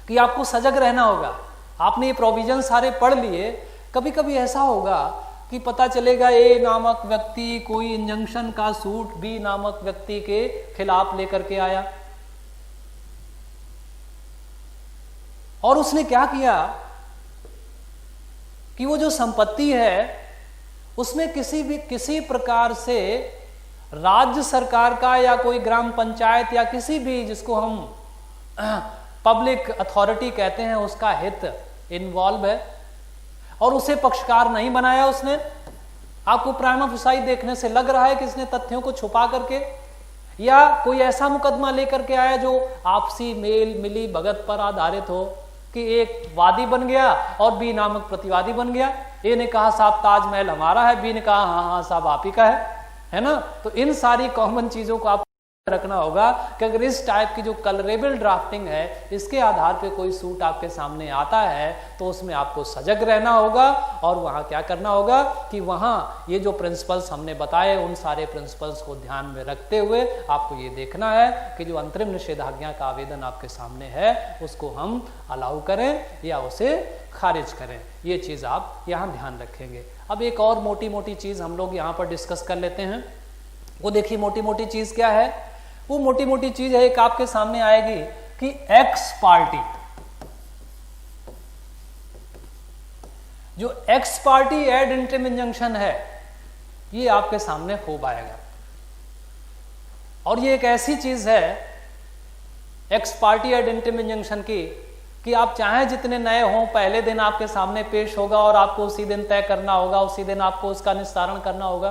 कि आपको सजग रहना होगा। आपने ये प्रोविजन सारे पढ़ लिए, कभी कभी ऐसा होगा कि पता चलेगा ए नामक व्यक्ति कोई इंजंक्शन का सूट बी नामक व्यक्ति के खिलाफ लेकर के आया, और उसने क्या किया कि वो जो संपत्ति है उसमें किसी प्रकार से राज्य सरकार का या कोई ग्राम पंचायत या किसी भी जिसको हम पब्लिक अथॉरिटी कहते हैं उसका हित इन्वॉल्व है, और उसे पक्षकार नहीं बनाया उसने। आपको प्राइमा फेसाई देखने से लग रहा है कि इसने तथ्यों को छुपा करके या कोई ऐसा मुकदमा लेकर के आया जो आपसी मेल मिली भगत पर आधारित हो, कि एक वादी बन गया और बी नामक प्रतिवादी बन गया। ए ने कहा साहब ताजमहल हमारा है, बी ने कहा हाँ हाँ साहब आप ही का है ना। तो इन सारी कॉमन चीजों को आप रखना होगा कि अगर इस टाइप की जो कलरेबल ड्राफ्टिंग है इसके आधार पे कोई सूट आपके सामने आता है तो उसमें आपको सजग रहना होगा, और वहां क्या करना होगा कि वहां ये जो प्रिंसिपल्स हमने बताए उन सारे प्रिंसिपल्स को ध्यान में रखते हुए आपको ये देखना है कि जो अंतरिम निषेधाज्ञा का आवेदन आपके सामने है उसको हम अलाउ करें या उसे खारिज करें। ये चीज आप यहाँ ध्यान रखेंगे। अब एक और मोटी मोटी चीज हम लोग यहाँ पर डिस्कस कर लेते हैं। वो देखिए मोटी मोटी चीज क्या है। वो मोटी मोटी चीज है एक आपके सामने आएगी कि एक्स पार्टी, जो ex parte ad interim injunction है ये आपके सामने खूब आएगा। और ये एक ऐसी चीज है ex parte ad interim injunction की कि आप चाहे जितने नए हों पहले दिन आपके सामने पेश होगा और आपको उसी दिन तय करना होगा, उसी दिन आपको उसका निस्तारण करना होगा।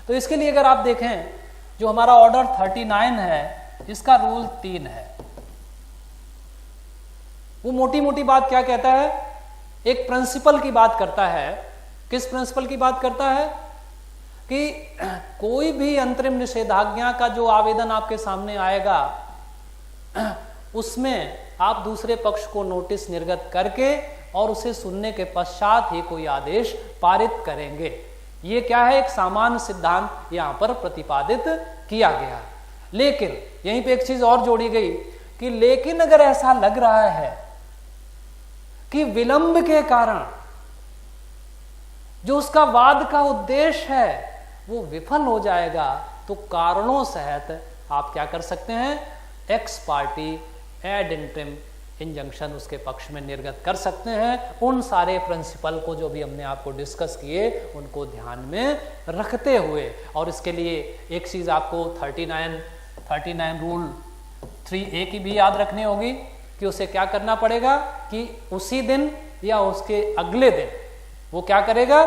तो इसके लिए अगर आप देखें जो हमारा ऑर्डर 39 है इसका रूल 3 है। वो मोटी मोटी बात क्या कहता है, एक प्रिंसिपल की बात करता है। किस प्रिंसिपल की बात करता है कि कोई भी अंतरिम निषेधाज्ञा का जो आवेदन आपके सामने आएगा उसमें आप दूसरे पक्ष को नोटिस निर्गत करके और उसे सुनने के पश्चात ही कोई आदेश पारित करेंगे। ये क्या है, एक सामान्य सिद्धांत यहां पर प्रतिपादित किया गया। लेकिन यहीं पे एक चीज और जोड़ी गई कि लेकिन अगर ऐसा लग रहा है कि विलंब के कारण जो उसका वाद का उद्देश्य है वो विफल हो जाएगा तो कारणों सहित आप क्या कर सकते हैं, ex parte ad interim injunction उसके पक्ष में निर्गत कर सकते हैं। उन सारे प्रिंसिपल को जो भी हमने आपको डिस्कस किए उनको ध्यान में रखते हुए। और इसके लिए एक चीज आपको 39 रूल 3A की भी याद रखनी होगी कि उसे क्या करना पड़ेगा कि उसी दिन या उसके अगले दिन वो क्या करेगा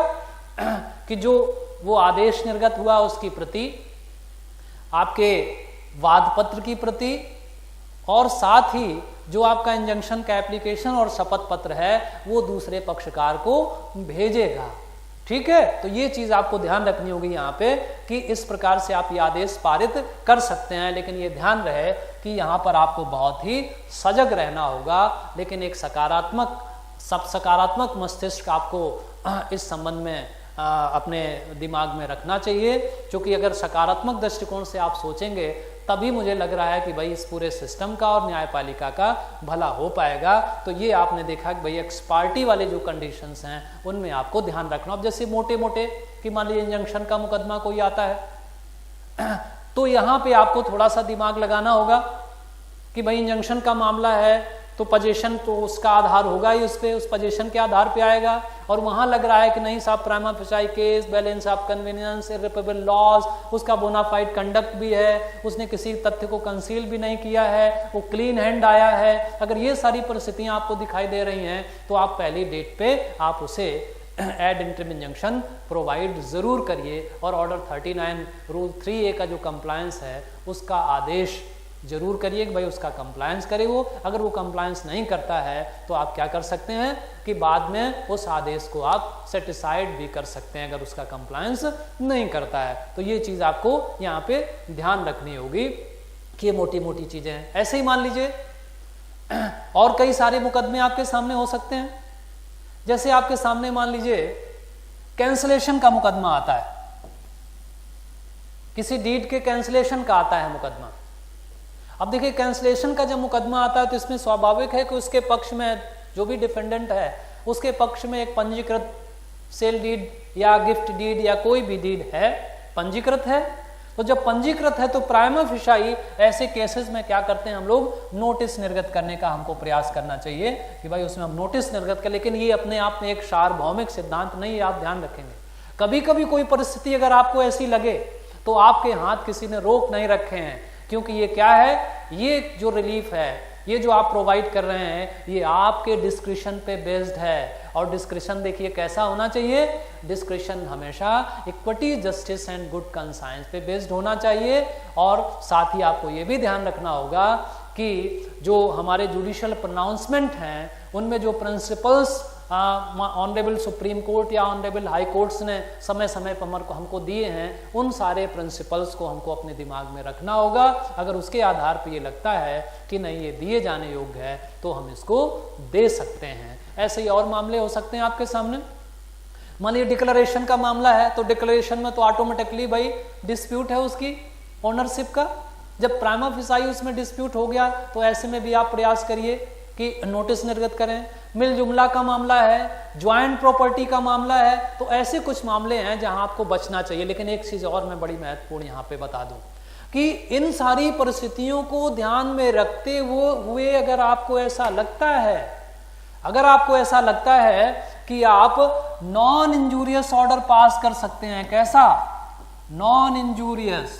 कि जो वो आदेश निर्गत हुआ उसकी प्रति, आपके वाद पत्र की प्रति, और साथ ही जो आपका इंजंक्शन का एप्लीकेशन और शपथ पत्र है वो दूसरे पक्षकार को भेजेगा। ठीक है, तो ये चीज आपको ध्यान रखनी होगी यहाँ पे कि इस प्रकार से आप ये आदेश पारित कर सकते हैं। लेकिन ये ध्यान रहे कि यहाँ पर आपको बहुत ही सजग रहना होगा। लेकिन एक सकारात्मक मस्तिष्क आपको इस संबंध में अपने दिमाग में रखना चाहिए, क्योंकि अगर सकारात्मक दृष्टिकोण से आप सोचेंगे तभी मुझे लग रहा है कि भाई इस पूरे सिस्टम का और न्यायपालिका का भला हो पाएगा। तो ये आपने देखा कि भाई एक्स पार्टी वाले जो कंडीशंस हैं उनमें आपको ध्यान रखना। अब जैसे मोटे मोटे कि मान लीजिए इंजंक्शन का मुकदमा कोई आता है तो यहाँ पे आपको थोड़ा सा दिमाग लगाना होगा कि भाई इंजंक्शन का मामला है तो पजेशन तो उसका आधार होगा ही, उस पे उस पजेशन के आधार पे आएगा। और वहां लग रहा है कि नहीं साहब prima facie case, balance of convenience, irreparable loss, उसका बोनाफाइड कंडक्ट भी है, उसने किसी तथ्य को कंसील भी नहीं किया है, वो क्लीन हैंड आया है। अगर ये सारी परिस्थितियां आपको दिखाई दे रही हैं तो आप पहली डेट पे आप उसे एड इंटरिम इंजंक्शन प्रोवाइड जरूर करिए। और ऑर्डर 39 रूल 3A का जो कंप्लायंस है उसका आदेश जरूर करिए कि भाई उसका कंप्लायंस करे वो। अगर वो कंप्लायंस नहीं करता है तो आप क्या कर सकते हैं कि बाद में उस आदेश को आप सेटिसाइड भी कर सकते हैं अगर उसका कंप्लायंस नहीं करता है। तो ये चीज आपको यहाँ पे ध्यान रखनी होगी। कि ये मोटी मोटी चीजें हैं। ऐसे ही मान लीजिए और कई सारे मुकदमे आपके सामने हो सकते हैं। जैसे आपके सामने मान लीजिए कैंसलेशन का मुकदमा आता है, किसी डीड के कैंसलेशन का आता है मुकदमा। अब देखिए कैंसलेशन का जब मुकदमा आता है तो इसमें स्वाभाविक है कि उसके पक्ष में जो भी डिफेंडेंट है उसके पक्ष में एक पंजीकृत सेल डीड या गिफ्ट डीड या कोई भी डीड है, पंजीकृत है। तो जब पंजीकृत है तो प्राइमा फेसाई ऐसे केसेस में क्या करते हैं हम लोग, नोटिस निर्गत करने का हमको प्रयास करना चाहिए कि भाई उसमें हम नोटिस निर्गत करें। लेकिन ये अपने आप में एक सार्वभौमिक सिद्धांत नहीं है, आप ध्यान रखेंगे। कभी कभी कोई परिस्थिति अगर आपको ऐसी लगे तो आपके हाथ किसी ने रोक नहीं रखे हैं, क्योंकि ये क्या है, ये जो रिलीफ है, ये जो आप प्रोवाइड कर रहे हैं, ये आपके डिस्क्रिशन पे बेस्ड है। और डिस्क्रिशन देखिए कैसा होना चाहिए, डिस्क्रिशन हमेशा equity, justice and good conscience पे बेस्ड होना चाहिए। और साथ ही आपको ये भी ध्यान रखना होगा कि जो हमारे जुडिशियल प्रोनाउंसमेंट हैं उनमें जो प्रिंसिपल्स ऑनरेबल सुप्रीम कोर्ट या ऑनरेबल हाई कोर्ट्स ने समय समय पर हमको दिए हैं, उन सारे प्रिंसिपल्स को हमको अपने दिमाग में रखना होगा। अगर उसके आधार पर ये लगता है कि नहीं ये दिए जाने योग्य है तो हम इसको दे सकते हैं। ऐसे ही और मामले हो सकते हैं आपके सामने। मान लीजिए डिक्लेरेशन का मामला है, तो डिक्लेरेशन में तो ऑटोमेटिकली भाई डिस्प्यूट है उसकी ओनरशिप का। जब प्राइमा फेसाई उसमें डिस्प्यूट हो गया तो ऐसे में भी आप प्रयास करिए कि नोटिस निर्गत करें। मिल जुमला का मामला है, ज्वाइंट प्रॉपर्टी का मामला है, तो ऐसे कुछ मामले हैं जहां आपको बचना चाहिए। लेकिन एक चीज और मैं बड़ी महत्वपूर्ण यहां पे बता दूं कि इन सारी परिस्थितियों को ध्यान में रखते हुए अगर आपको ऐसा लगता है कि आप नॉन इंजूरियस ऑर्डर पास कर सकते हैं। कैसा? नॉन इंजूरियस,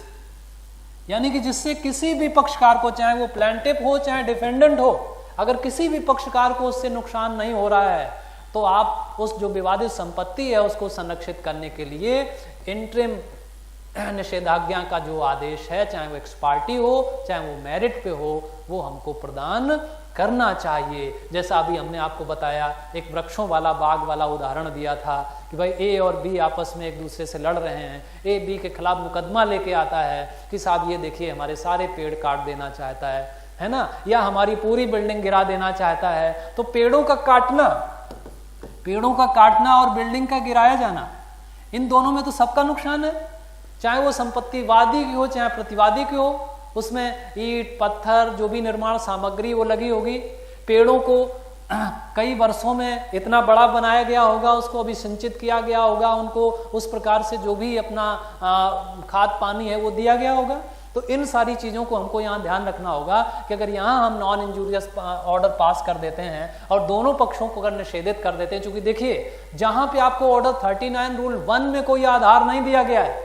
यानी कि जिससे किसी भी पक्षकार को, चाहे वो प्लेंटिफ हो चाहे डिफेंडेंट हो, अगर किसी भी पक्षकार को उससे नुकसान नहीं हो रहा है तो आप उस जो विवादित संपत्ति है उसको संरक्षित करने के लिए इंटरिम निषेधाज्ञा का जो आदेश है, चाहे वो एक्स पार्टी हो चाहे वो मेरिट पे हो, वो हमको प्रदान करना चाहिए। जैसा अभी हमने आपको बताया, एक वृक्षों वाला बाग वाला उदाहरण दिया था कि भाई ए और बी आपस में एक दूसरे से लड़ रहे हैं, ए बी के खिलाफ मुकदमा लेके आता है कि साहब ये देखिए हमारे सारे पेड़ काट देना चाहता है ना, या हमारी पूरी बिल्डिंग गिरा देना चाहता है। तो पेड़ों का काटना और बिल्डिंग का गिराया जाना, इन दोनों में तो सबका नुकसान है, चाहे वो संपत्तिवादी की हो चाहे प्रतिवादी की हो। उसमें ईंट पत्थर जो भी निर्माण सामग्री वो लगी होगी, पेड़ों को कई वर्षों में इतना बड़ा बनाया गया होगा, उसको अभी सिंचित किया गया होगा, उनको उस प्रकार से जो भी अपना खाद पानी है वो दिया गया होगा। तो इन सारी चीजों को हमको यहाँ ध्यान रखना होगा कि अगर यहाँ हम नॉन इंजूरियस ऑर्डर पास कर देते हैं और दोनों पक्षों को अगर निषेधित कर देते हैं, क्योंकि देखिए जहां पे आपको ऑर्डर 39 रूल 1 में कोई आधार नहीं दिया गया है,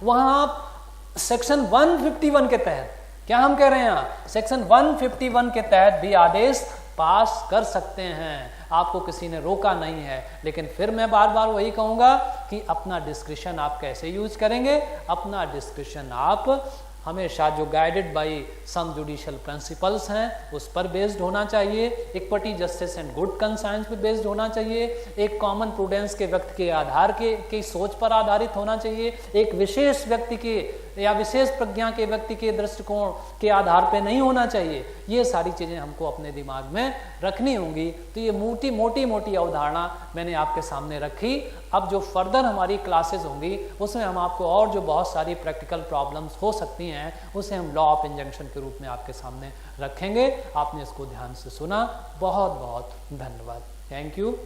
वहां आप सेक्शन 151 के तहत, क्या हम कह रहे हैं यहाँ, सेक्शन 151 के तहत भी आदेश पास कर सकते हैं। आपको किसी ने रोका नहीं है। लेकिन फिर मैं बार बार वही कहूंगा कि अपना डिस्क्रिशन आप कैसे यूज करेंगे। अपना डिस्क्रिशन आप हमेशा जो guided by some judicial principles हैं उस पर बेस्ड होना चाहिए, equity justice and good conscience पे बेस्ड होना चाहिए, एक कॉमन प्रूडेंस के व्यक्ति के आधार के सोच पर आधारित होना चाहिए, एक विशेष व्यक्ति के या विशेष प्रज्ञा के व्यक्ति के दृष्टिकोण के आधार पे नहीं होना चाहिए। ये सारी चीजें हमको अपने दिमाग में रखनी होंगी। तो ये मोटी अवधारणा मैंने आपके सामने रखी। अब जो फर्दर हमारी क्लासेस होंगी उसमें हम आपको और जो बहुत सारी प्रैक्टिकल प्रॉब्लम्स हो सकती हैं उसे हम लॉ ऑफ इंजंक्शन के रूप में आपके सामने रखेंगे। आपने इसको ध्यान से सुना, बहुत बहुत धन्यवाद। Thank you.